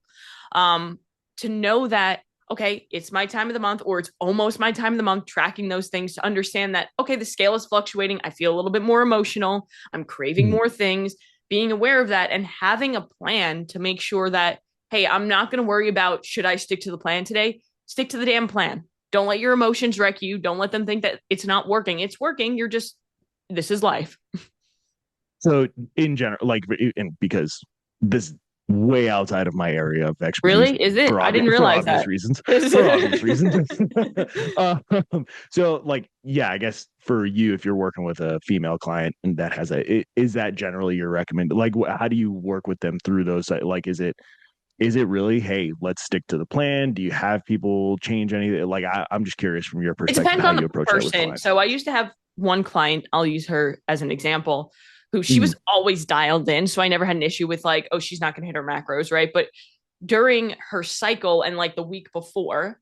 To know that, okay, it's my time of the month, or it's almost my time of the month, tracking those things to understand that, okay, the scale is fluctuating. I feel a little bit more emotional. I'm craving more things, being aware of that and having a plan to make sure that, hey, I'm not going to worry about, should I stick to the plan today? Stick to the damn plan. Don't let your emotions wreck you. Don't let them think that it's not working. It's working. You're just, this is life. So in general, like, and because this way outside of my area of expertise. Really? Is it? I didn't realize that. Reasons, for obvious reasons. So like, yeah, I guess for you, if you're working with a female client and that has is that generally your recommend? Like, how do you work with them through those? Like, is it really, hey, let's stick to the plan? Do you have people change anything? Like, I'm just curious from your perspective, it depends how on you the approach person. So I used to have one client, I'll use her as an example, who she was always dialed in. So I never had an issue with like, oh, she's not going to hit her macros, right? But during her cycle and like the week before,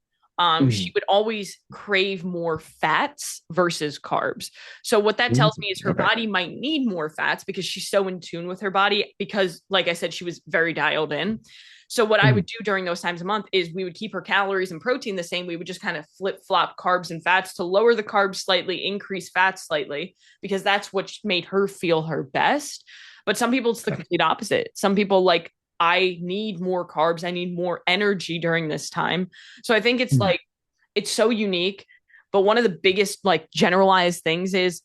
she would always crave more fats versus carbs. So what that tells me is her body might need more fats because she's so in tune with her body, because like I said, she was very dialed in. So what I would do during those times a month is we would keep her calories and protein the same. We would just kind of flip flop carbs and fats to lower the carbs slightly, increase fats slightly, because that's what made her feel her best. But some people, it's the complete opposite. Some people like, I need more carbs. I need more energy during this time. So I think it's like, it's so unique. But one of the biggest like generalized things is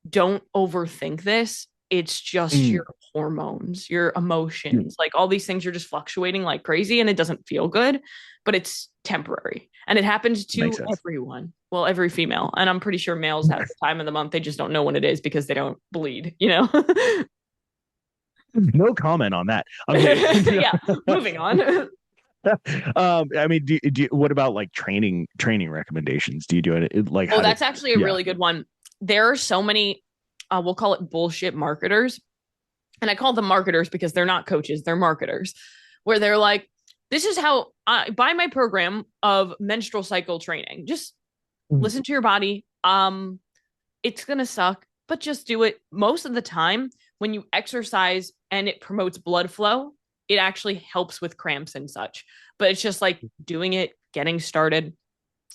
don't overthink this. It's just your hormones, your emotions, like all these things are just fluctuating like crazy, and it doesn't feel good, but it's temporary. And it happens to everyone. Well, every female. And I'm pretty sure males have the time of the month. They just don't know when it is because they don't bleed, you know? No comment on that. Okay. Yeah, moving on. I mean, what about like training recommendations? Do you do it like? Oh, that's actually a really good one. There are so many, we'll call it bullshit marketers. And I call them marketers because they're not coaches, they're marketers, where they're like, this is how I buy my program of menstrual cycle training. Just listen to your body. It's going to suck, but just do it. Most of the time when you exercise and it promotes blood flow, it actually helps with cramps and such. But it's just like doing it, getting started.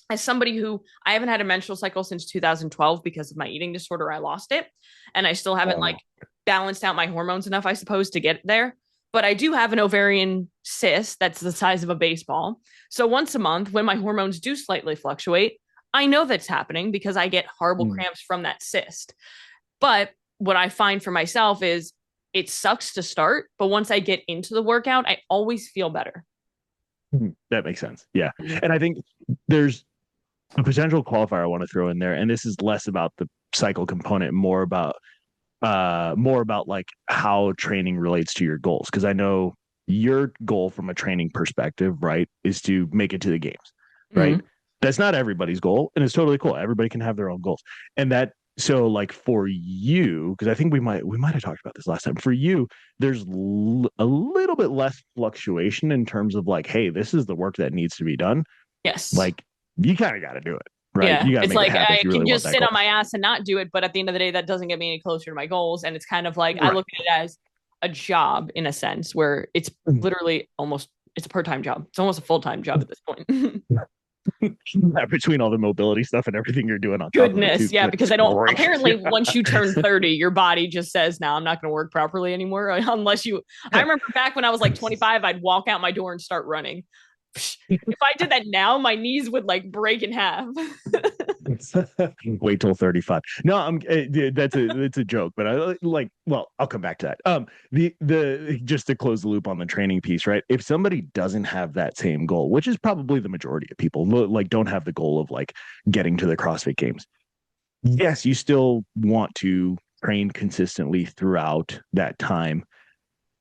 As somebody who, I haven't had a menstrual cycle since 2012 because of my eating disorder, I lost it. And I still haven't like balanced out my hormones enough, I suppose, to get there. But I do have an ovarian cyst that's the size of a baseball. So once a month, when my hormones do slightly fluctuate, I know that's happening because I get horrible cramps from that cyst. But what I find for myself is it sucks to start, but once I get into the workout, I always feel better. That makes sense. Yeah. And I think there's a potential qualifier I want to throw in there, and this is less about the cycle component, more about like how training relates to your goals. Because I know your goal from a training perspective, right, is to make it to the games, right? That's not everybody's goal, and it's totally cool. Everybody can have their own goals, and that. So like for you, because I think we might have talked about this last time. For you, there's a little bit less fluctuation in terms of like, hey, this is the work that needs to be done. Yes. Like you kind of got to do it. Right. Yeah. You gotta it's make like, it happen I if you really can just want that sit goal. on my ass and not do it. But at the end of the day, that doesn't get me any closer to my goals. And it's kind of like, I look at it as a job in a sense where it's literally it's a part-time job. It's almost a full-time job at this point. Between all the mobility stuff and everything you're doing on goodness, yeah, because I don't apparently once you turn 30, your body just says, "No, I'm not going to work properly anymore." Unless you, I remember back when I was like 25, I'd walk out my door and start running. If I did that now, my knees would like break in half. Wait till 35. No, that's a joke, but I like, well, I'll come back to that. The just to close the loop on the training piece, right? If somebody doesn't have that same goal, which is probably the majority of people, like don't have the goal of like getting to the CrossFit Games. Yes, you still want to train consistently throughout that time,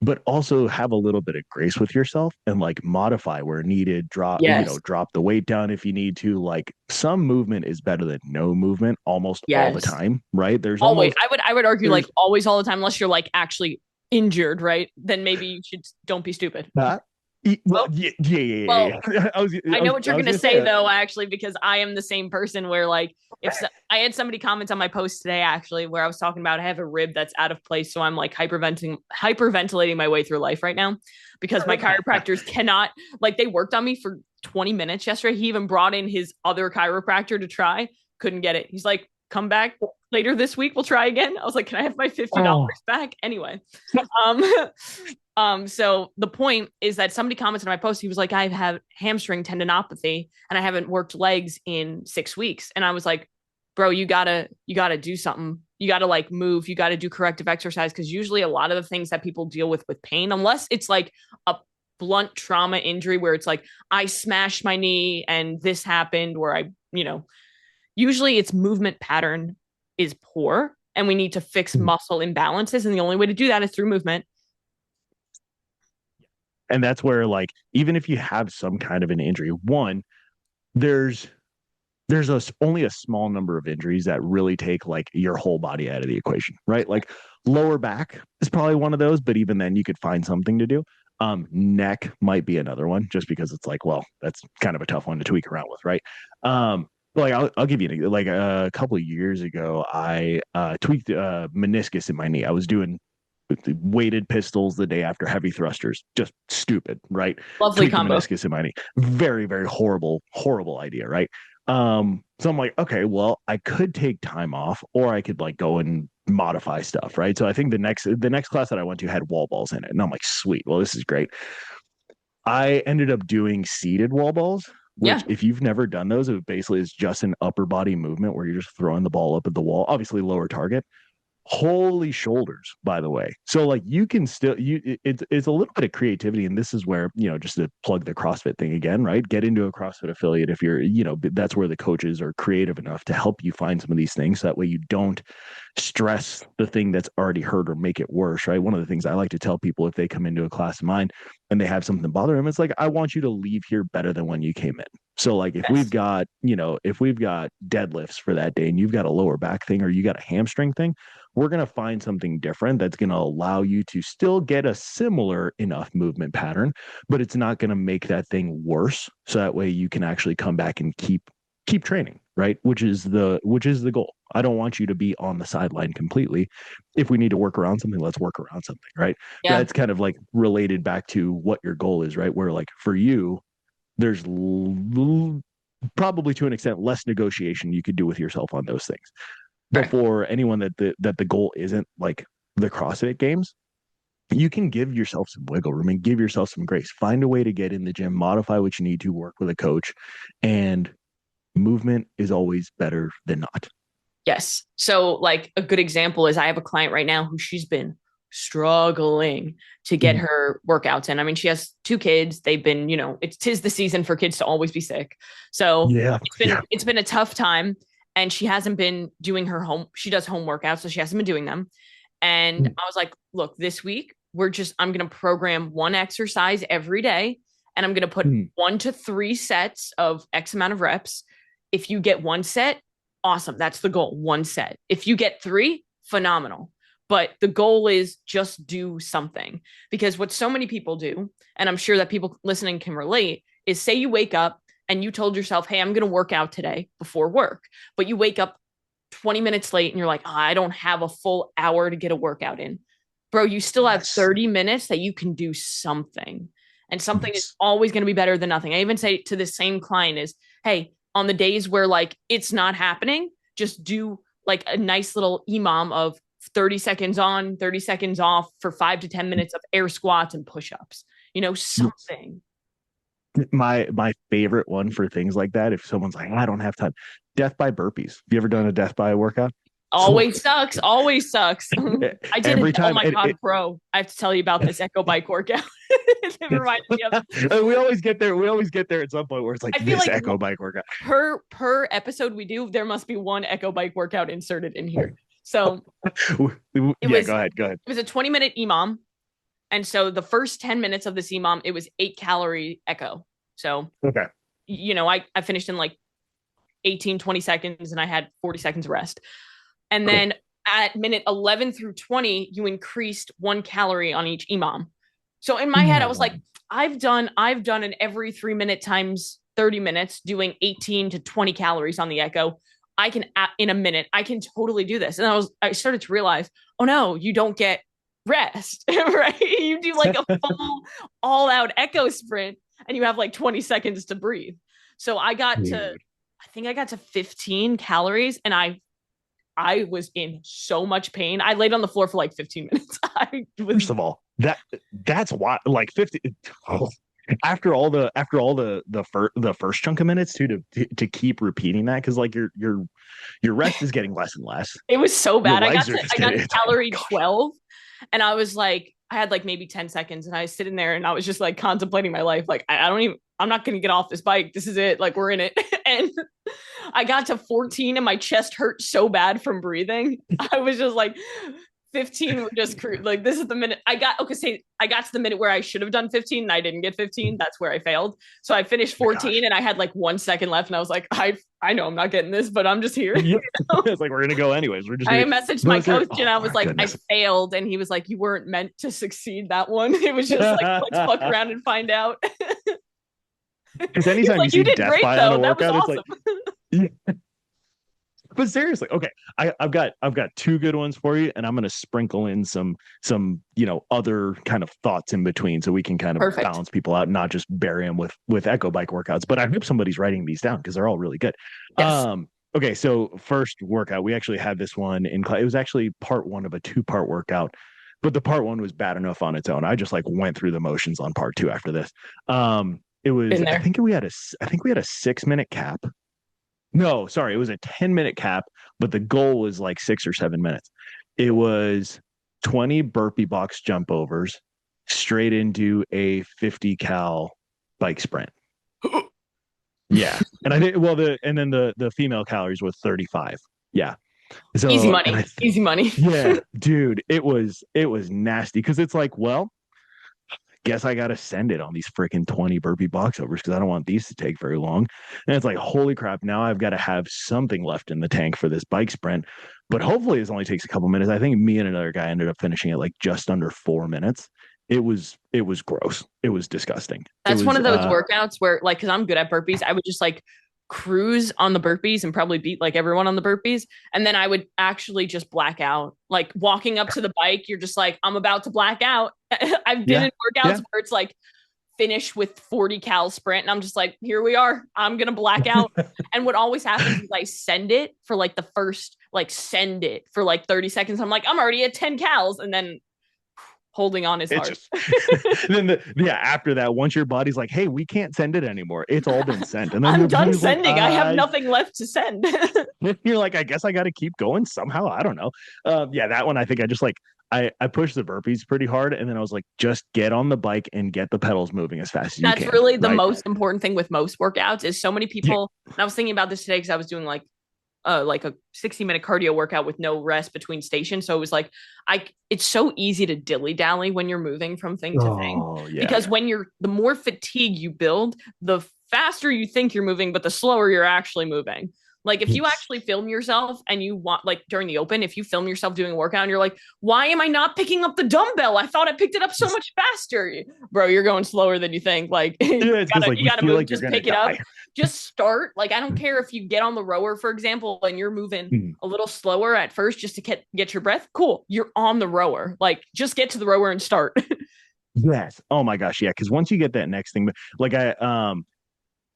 but also have a little bit of grace with yourself and like modify where needed, Yes. drop the weight down if you need to. Like some movement is better than no movement almost all the Yes. time, right? There's Always. almost I would argue like there's always all the time, unless you're like actually injured, right? Then maybe you should don't be stupid. that. Well, Well, yeah. I know what you're I was going to gonna say that. though, actually, because I am the same person where like I had somebody comment on my post today actually where I was talking about I have a rib that's out of place, so I'm like hyperventilating my way through life right now because my chiropractors cannot like they worked on me for 20 minutes yesterday. He even brought in his other chiropractor to try, couldn't get it. He's like, come back later this week, we'll try again. I was like, can I have my $50 back? Anyway. Um so the point is that somebody commented on my post. He was like, I have hamstring tendinopathy and I haven't worked legs in 6 weeks. And I was like, bro, you gotta do something. You gotta like move. You gotta do corrective exercise. Cause usually a lot of the things that people deal with pain, unless it's like a blunt trauma injury where it's like, I smashed my knee and this happened where usually its movement pattern is poor and we need to fix muscle imbalances. And the only way to do that is through movement. And that's where like even if you have some kind of an injury, one, there's only a small number of injuries that really take like your whole body out of the equation, right? Like lower back is probably one of those, but even then you could find something to do. Neck might be another one just because it's like, well, that's kind of a tough one to tweak around with, right? Like I'll give you like a couple of years ago, I tweaked meniscus in my knee. I was doing weighted pistols the day after heavy thrusters. Just stupid, right? Lovely Tweak the combo. meniscus in my knee. Very, very horrible idea, right? So I'm like, okay, well, I could take time off or I could like go and modify stuff, right? So I think the next class that I went to had wall balls in it. And I'm like, sweet, well, this is great. I ended up doing seated wall balls, which if you've never done those, it basically is just an upper body movement where you're just throwing the ball up at the wall, obviously lower target. Holy shoulders, by the way. So like you can still it's a little bit of creativity, and this is where just to plug the CrossFit thing again, right? Get into a CrossFit affiliate if you're that's where the coaches are creative enough to help you find some of these things. So that way you don't stress the thing that's already hurt or make it worse, right? One of the things I like to tell people if they come into a class of mine and they have something bother them, it's like I want you to leave here better than when you came in. So like if we've got deadlifts for that day and you've got a lower back thing or you got a hamstring thing, we're going to find something different that's going to allow you to still get a similar enough movement pattern, but it's not going to make that thing worse. So that way you can actually come back and keep training, right? Which is the goal. I don't want you to be on the sideline completely. If we need to work around something, let's work around something, right? Yeah. That's kind of like related back to what your goal is, right? Where like for you, there's probably to an extent less negotiation you could do with yourself on those things. But for anyone that the goal isn't like the CrossFit Games, you can give yourself some wiggle room and give yourself some grace. Find a way to get in the gym, modify what you need to, work with a coach, and movement is always better than not. Yes. So like a good example is I have a client right now who she's been struggling to get her workouts in. I mean, she has 2 kids. They've been, tis the season for kids to always be sick. So it's been a tough time. And she hasn't been doing she does home workouts, so she hasn't been doing them. And I was like, look, this week, I'm going to program 1 exercise every day. And I'm going to put 1 to 3 sets of X amount of reps. If you get 1 set, awesome. That's the goal, 1 set. If you get 3, phenomenal. But the goal is just do something. Because what so many people do, and I'm sure that people listening can relate, is say you wake up and you told yourself, hey, I'm going to work out today before work. But you wake up 20 minutes late and you're like, I don't have a full hour to get a workout in. Bro, you still have 30 minutes that you can do something. And something is always going to be better than nothing. I even say to the same client is, hey, on the days where like it's not happening, just do like a nice little EMOM of 30 seconds on, 30 seconds off for 5 to 10 minutes of air squats and push-ups, something. My favorite one for things like that, if someone's like, I don't have time, death by burpees. Have you ever done a death by workout? Always sucks. Always sucks. I did Every it. Oh time my God, bro. I have to tell you about this Echo Bike workout. It reminded me of we always get there. We always get there at some point where it's like I feel this like Echo Bike workout. Per episode we do, there must be one Echo Bike workout inserted in here. So Go ahead. It was a 20-minute EMOM. And so the first 10 minutes of this EMOM, it was 8-calorie Echo. So, okay. I finished in like 18, 20 seconds and I had 40 seconds rest. And then at minute 11 through 20, you increased 1 calorie on each EMOM. So in my head, I was like, I've done an every 3-minute times 30 minutes doing 18 to 20 calories on the Echo. I can, in a minute, I can totally do this. And I started to realize, oh no, you don't get rest, right? You do like a full all out Echo sprint and you have like 20 seconds to breathe. So I think I got to 15 calories and I was in so much pain. I laid on the floor for like 15 minutes. First of all, that's why like 50 after all the first chunk of minutes too to keep repeating that because like your rest is getting less and less. It was so bad. I got to calorie 12 and I was like, I had like maybe 10 seconds and I was sitting there and I was just like contemplating my life. Like, I'm not going to get off this bike. This is it. Like, we're in it. And I got to 14 and my chest hurt so bad from breathing. I was just like, 15 were just like, this is the minute I got to the minute where I should have done 15 and I didn't get 15. That's where I failed. So I finished 14 and I had like 1 second left and I was like, I know I'm not getting this, but I'm just here. You know? It's like, we're going to go anyways. I messaged my coach and I was like, goodness. I failed. And he was like, you weren't meant to succeed that one. It was just like, let's fuck around and find out. Because anytime you see death by on a workout, it's like, but seriously, okay, I've got 2 good ones for you, and I'm going to sprinkle in some other kind of thoughts in between, so we can kind of balance people out, and not just bury them with Echo Bike workouts. But I hope somebody's writing these down because they're all really good. Yes. Okay, so first workout, we actually had this one in class. It was actually part 1 of a 2-part workout, but the part 1 was bad enough on its own. I just like went through the motions on part 2 after this. It was I think we had a 6-minute cap. No, sorry, it was a 10-minute cap, but the goal was like 6 or 7 minutes. It was 20 burpee box jump overs straight into a 50 cal bike sprint. Yeah. And I did and then the female calories was 35. Yeah. So easy money. Easy money. Yeah, dude, it was nasty because it's like, well, guess I got to send it on these freaking 20 burpee box overs because I don't want these to take very long. And it's like, holy crap, now I've got to have something left in the tank for this bike sprint. But hopefully this only takes a couple minutes. I think me and another guy ended up finishing it like just under 4 minutes. It was gross. It was disgusting. That's one of those workouts where, like, because I'm good at burpees, I would just like cruise on the burpees and probably beat like everyone on the burpees. And then I would actually just black out. Like walking up to the bike, you're just like, I'm about to black out. I've been in workouts where it's like finish with 40 cal sprint. And I'm just like, here we are. I'm going to black out. And what always happens is I send it for like the first, like send it for like 30 seconds. I'm like, I'm already at 10 cals. And then holding on is hard. Then after that, once your body's like, hey, we can't send it anymore, it's all been sent. And then I'm done sending. Like, I have nothing left to send. You're like, I guess I got to keep going somehow. I don't know. That one, I think I just like, I pushed the burpees pretty hard. And then I was like, just get on the bike and get the pedals moving as fast as you can. That's really the most important thing with most workouts is so many people. Yeah. And I was thinking about this today because I was doing like a 60-minute cardio workout with no rest between stations. So it was like, it's so easy to dilly-dally when you're moving from thing to thing. Yeah. Because the more fatigue you build, the faster you think you're moving, but the slower you're actually moving. Like if you actually film yourself and you want, like during the open, if you film yourself doing a workout and you're like, why am I not picking up the dumbbell? I thought I picked it up so much faster. Bro, you're going slower than you think. Like you gotta move, just pick it up. Just start. Like, I don't care if you get on the rower, for example, and you're moving a little slower at first just to get your breath. Cool. You're on the rower. Like just get to the rower and start. Yes. Oh my gosh. Yeah. Cause once you get that next thing, like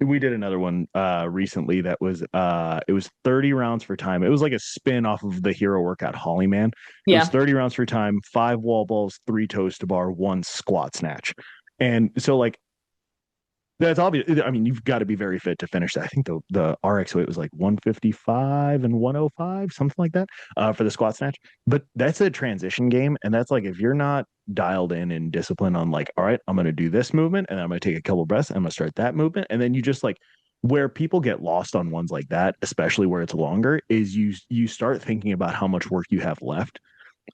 we did another one recently that was it was 30 rounds for time. It was like a spin off of the hero workout Holly Man. It was 30 rounds for time, 5 wall balls, 3 toes to bar, 1 squat snatch. And so like That's obvious. I mean, you've got to be very fit to finish that. I think the RX weight was like 155 and 105, something like that, for the squat snatch. But that's a transition game. And that's like, if you're not dialed in and disciplined on like, all right, I'm going to do this movement and then I'm going to take a couple breaths and I'm going to start that movement. And then you just like, where people get lost on ones like that, especially where it's longer, is you start thinking about how much work you have left.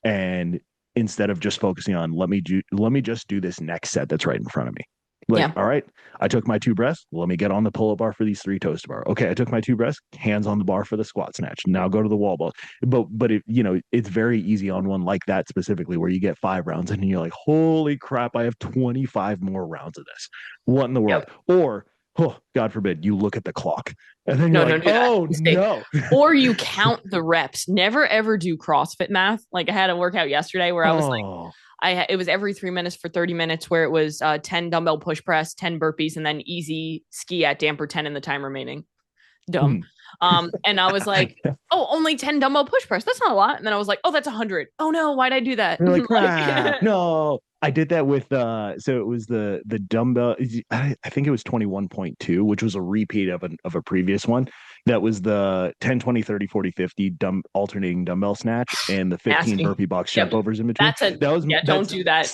And instead of just focusing on, let me just do this next set that's right in front of me. Like, all right, I took my 2 breaths. Let me get on the pull-up bar for these 3 toes to bar. Okay, I took my 2 breaths, hands on the bar for the squat snatch. Now go to the wall ball. But it, it's very easy on one like that specifically, where you get 5 rounds and you're like, holy crap, I have 25 more rounds of this. What in the world? Or, oh, God forbid, you look at the clock and then you're like, oh no. Or you count the reps. Never ever do CrossFit math. Like I had a workout yesterday where I was like, it was every 3 minutes for 30 minutes, where it was 10 dumbbell push press, 10 burpees, and then easy ski at damper 10 in the time remaining. Dumb. And I was like, oh, only 10 dumbbell push press. That's not a lot. And then I was like, oh, that's 100. Oh no, why'd I do that? You're like, no. I did that with so it was the dumbbell. I think it was 21.2, which was a repeat of a previous one. That was the 10, 20, 30, 40, 50 alternating dumbbell snatch and the 15 burpee box jump overs in between. Don't do that.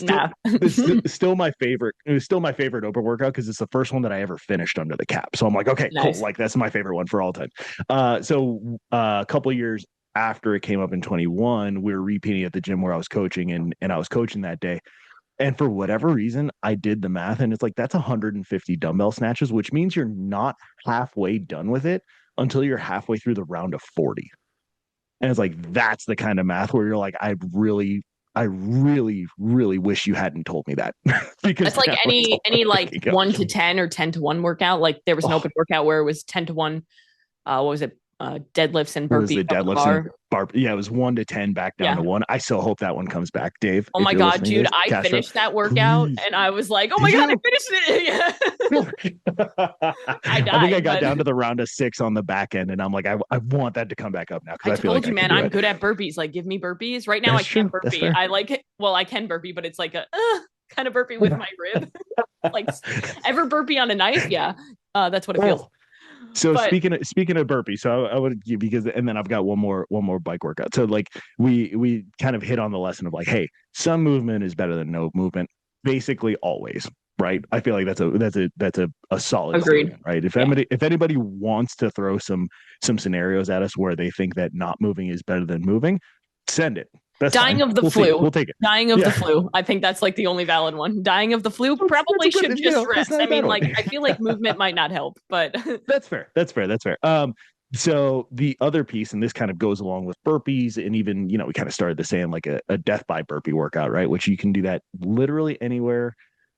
Still my favorite. It was still my favorite open workout because it's the first one that I ever finished under the cap. So I'm like, okay, cool. Like that's my favorite one for all time. So a couple of years after it came up in 21, we were repeating at the gym where I was coaching, and I was coaching that day. And for whatever reason, I did the math, and it's like, that's 150 dumbbell snatches, which means you're not halfway done with it until you're halfway through the round of 40. And it's like, that's the kind of math where you're like, I really, really wish you hadn't told me that. Because it's like any like 1 to 10 or 10 to 1 workout. Like there was an open workout where it was 10 to 1. What was it? Deadlifts and burpees. The deadlifts and bar. Yeah, it was 1 to 10 back down to 1. I still hope that one comes back, Dave. Oh my God, dude. I finished that workout and I was like, oh my God, I finished it. I died. I think I got down to the round of 6 on the back end, and I'm like, I want that to come back up now. I told you, man, I'm good at burpees. Like, give me burpees. Right now, I can't burpee. I like it. Well, I can burpee, but it's like a kind of burpee with my rib. Like, ever burpee on a knife? Yeah. That's what it feels. So speaking of burpee, so I would, because, and then I've got one more bike workout. So like we kind of hit on the lesson of like, hey, some movement is better than no movement, basically always, right? I feel like that's a solid agreed, statement, right? If anybody wants to throw some scenarios at us where they think that not moving is better than moving, send it. That's dying fine. of the flu. We'll take it. Dying of the flu. I think that's like the only valid one. Dying of the flu probably should just rest. I mean, like, I feel like movement might not help, but That's fair. So the other piece, and this kind of goes along with burpees, and even, we kind of started this saying like a death by burpee workout, right? Which you can do that literally anywhere.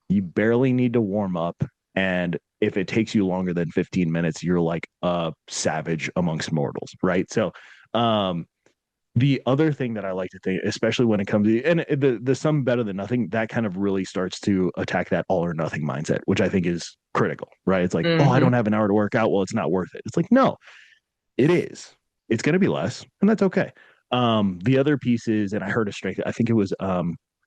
You barely need to warm up. And if it takes you longer than 15 minutes, you're like a savage amongst mortals, right? So, the other thing that I like to think, especially when it comes to, and the some better than nothing, that kind of really starts to attack that all or nothing mindset, which I think is critical, right? It's like, oh, I don't have an hour to work out. Well, it's not worth it. It's like, no, it is. It's going to be less, and that's okay. The other piece is, and I heard a strength, I think it was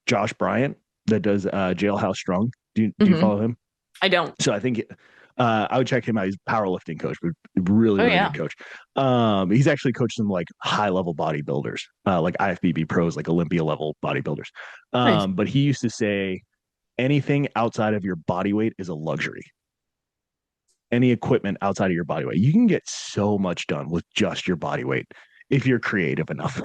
Josh Bryant that does Jailhouse Strong. Do you follow him? I don't. So I think I would check him out. He's a powerlifting coach, but really good coach. He's actually coached some like high level bodybuilders, like IFBB pros, like Olympia level bodybuilders. Nice. But he used to say, anything outside of your body weight is a luxury. Any equipment outside of your body weight, you can get so much done with just your body weight if you're creative enough.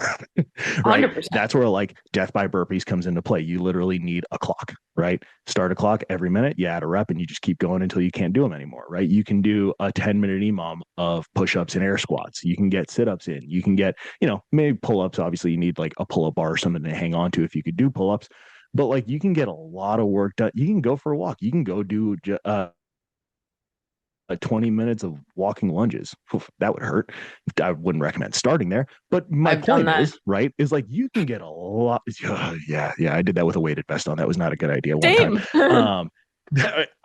Right? 100%. That's where like death by burpees comes into play. You literally need a clock, right? Start a clock every minute, you add a rep, and you just keep going until you can't do them anymore, right? You can do a 10-minute EMOM of push-ups and air squats. You can get sit-ups in. You can get, maybe pull-ups. Obviously, you need like a pull-up bar or something to hang on to if you could do pull-ups. But like, you can get a lot of work done. You can go for a walk. You can go do 20 minutes of walking lunges. Oof, that would hurt. I wouldn't recommend starting there. But my point is, right, is like, you can get a lot. Yeah. I did that with a weighted vest on. That was not a good idea one time.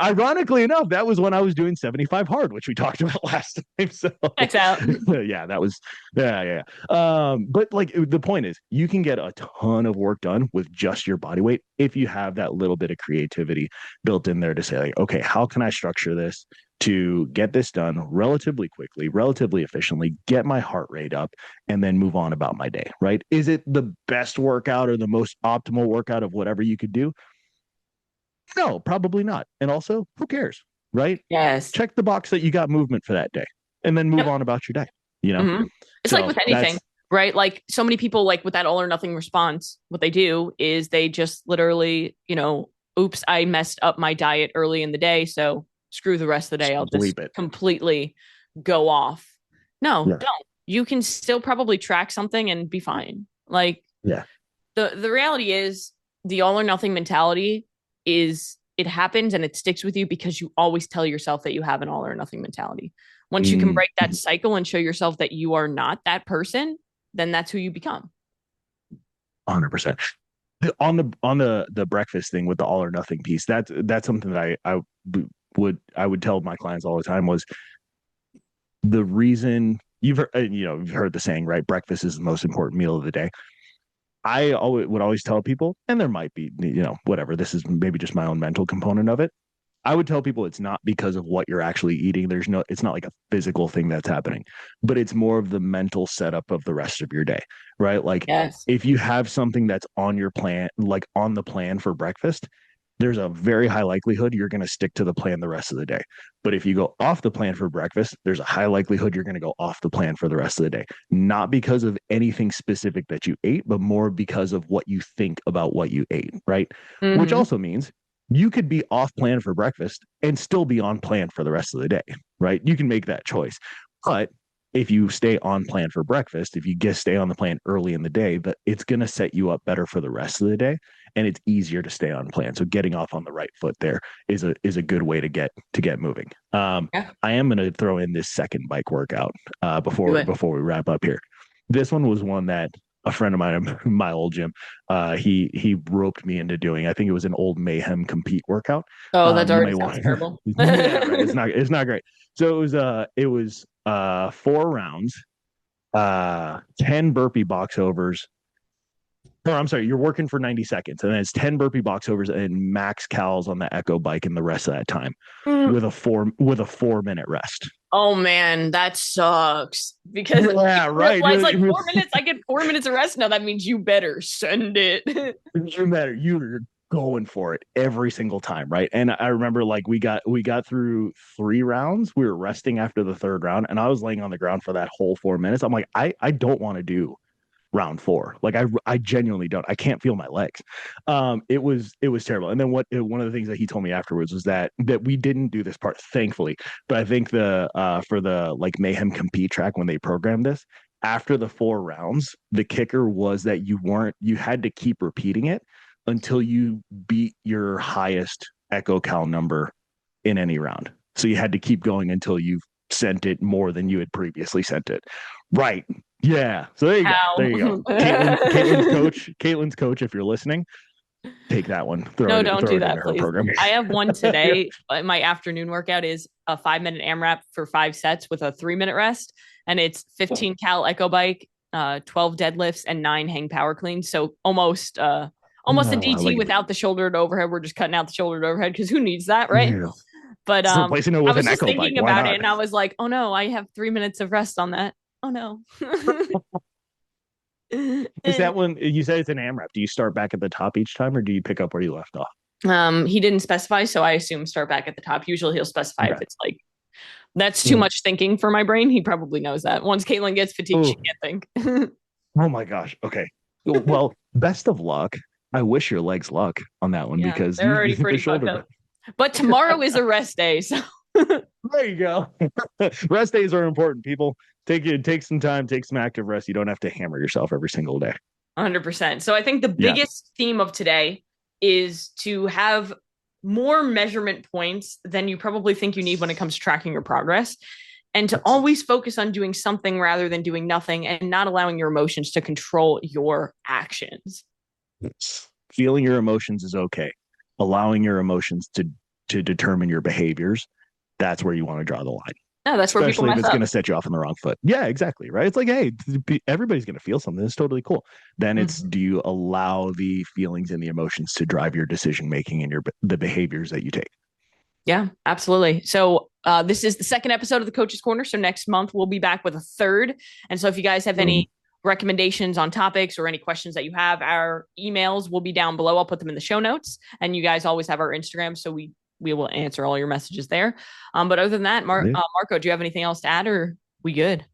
Ironically enough, that was when I was doing 75 hard, which we talked about last time. So Checks out. yeah, that was yeah. But like the point is, you can get a ton of work done with just your body weight if you have that little bit of creativity built in there to say, like, okay, how can I structure this to get this done relatively quickly, relatively efficiently, get my heart rate up, and then move on about my day, right? Is it the best workout or the most optimal workout of whatever you could do? No, probably not. And also, who cares, right? Yes. Check the box that you got movement for that day and then move on about your day, you know? Mm-hmm. It's like with anything, right? Like so many people, like with that all or nothing response, what they do is they just literally, oops, I messed up my diet early in the day. So screw the rest of the day. I'll just completely go off. No, don't. You can still probably track something and be fine. Like, the reality is the all or nothing mentality is it happens and it sticks with you because you always tell yourself that you have an all or nothing mentality. Once you can break that cycle and show yourself that you are not that person, then that's who you become. 100%. On the breakfast thing with the all or nothing piece, that's something that I would tell my clients all the time was the reason you've heard the saying, right? Breakfast is the most important meal of the day. I would always tell people, and there might be, whatever, this is maybe just my own mental component of it. I would tell people it's not because of what you're actually eating. It's not like a physical thing that's happening, but it's more of the mental setup of the rest of your day, right? Like if you have something that's on your plan, like on the plan for breakfast, there's a very high likelihood you're going to stick to the plan the rest of the day. But if you go off the plan for breakfast, there's a high likelihood you're going to go off the plan for the rest of the day. Not because of anything specific that you ate, but more because of what you think about what you ate, right? Mm-hmm. Which also means you could be off plan for breakfast and still be on plan for the rest of the day, right? You can make that choice. But if you stay on plan for breakfast, if you stay on the plan early in the day, that it's going to set you up better for the rest of the day, and it's easier to stay on plan. So getting off on the right foot there is a good way to get moving. I am going to throw in this second bike workout before we wrap up here. This one was one that a friend of mine, my old gym, he roped me into doing. I think it was an old Mayhem Compete workout. Oh, that already sounds terrible. Yeah, right. It's not great. So it was 4 rounds, 10 burpee box overs. Or I'm sorry, you're working for 90 seconds, and then it's 10 burpee box overs and max cals on the Echo bike in the rest of that time with a 4-minute rest. Oh man, that sucks. Because right. It's like 4 minutes. I get 4 minutes of rest. Now that means you better send it. You're going for it every single time, right? And I remember like we got through 3 rounds. We were resting after the 3rd round, and I was laying on the ground for that whole 4 minutes. I'm like, I don't want to do round 4. Like I genuinely don't. I can't feel my legs. It was terrible. And then one of the things that he told me afterwards was that we didn't do this part, thankfully. But I think for the like Mayhem Compete track, when they programmed this, after the 4 rounds, the kicker was that you had to keep repeating it until you beat your highest Echo Cal number in any round. So you had to keep going until you sent it more than you had previously sent it. Right. Yeah. So there you go. Kaitlyn's coach, if you're listening, take that one. Don't do that, please. I have one today. My afternoon workout is a 5-minute AMRAP for 5 sets with a 3-minute rest. And it's 15 cal Echo bike, 12 deadlifts, and 9 hang power cleans. So almost a DT without the shoulder to overhead. We're just cutting out the shoulder to overhead because who needs that, right? Yeah. But I was just thinking about it, and I was like, oh no, I have 3 minutes of rest on that. Oh no. Is that when you said it's an AMRAP? Do you start back at the top each time, or do you pick up where you left off? He didn't specify, so I assume start back at the top. Usually he'll specify if it's like that's too much thinking for my brain. He probably knows that. Once Kaitlyn gets fatigued, she can't think. Oh my gosh. Okay. Well, best of luck. I wish your legs luck on that one because they're already pretty fucked up. But tomorrow is a rest day, so there you go. Rest days are important, people. Take some time, take some active rest. You don't have to hammer yourself every single day. 100%. So I think the biggest theme of today is to have more measurement points than you probably think you need when it comes to tracking your progress, and to always focus on doing something rather than doing nothing, and not allowing your emotions to control your actions. Feeling your emotions is okay. Allowing your emotions to to determine your behaviors, that's where you want to draw the line. No, that's where Especially people if mess it's up. going to set you off on the wrong foot. Yeah, exactly. Right. It's like, hey, everybody's going to feel something. It's totally cool. Then it's, do you allow the feelings and the emotions to drive your decision making and the behaviors that you take? Yeah, absolutely. So this is the second episode of the Coach's Corner. So next month we'll be back with a third. And so if you guys have any recommendations on topics or any questions that you have, our emails will be down below. I'll put them in the show notes. And you guys always have our Instagram, so we will answer all your messages there. But other than that, Marco, do you have anything else to add, or we good?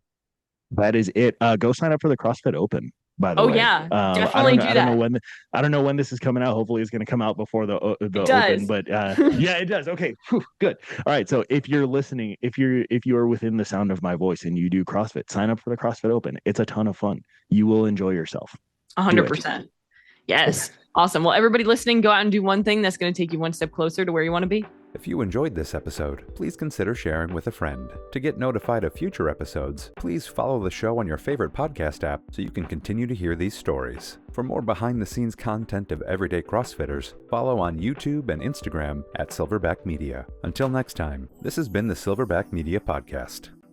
That is it. Go sign up for the CrossFit Open, by the way. Yeah, definitely do that. I don't know when this is coming out. Hopefully it's going to come out before the Open, but yeah, it does. Okay. Whew, good. All right. So if you're listening, if you are within the sound of my voice and you do CrossFit, sign up for the CrossFit Open. It's a ton of fun. You will enjoy yourself. 100%. Yes. Awesome. Well, everybody listening, go out and do one thing that's going to take you one step closer to where you want to be. If you enjoyed this episode, please consider sharing with a friend. To get notified of future episodes, please follow the show on your favorite podcast app so you can continue to hear these stories. For more behind-the-scenes content of everyday CrossFitters, follow on YouTube and Instagram at Silverback Media. Until next time, this has been the Silverback Media Podcast.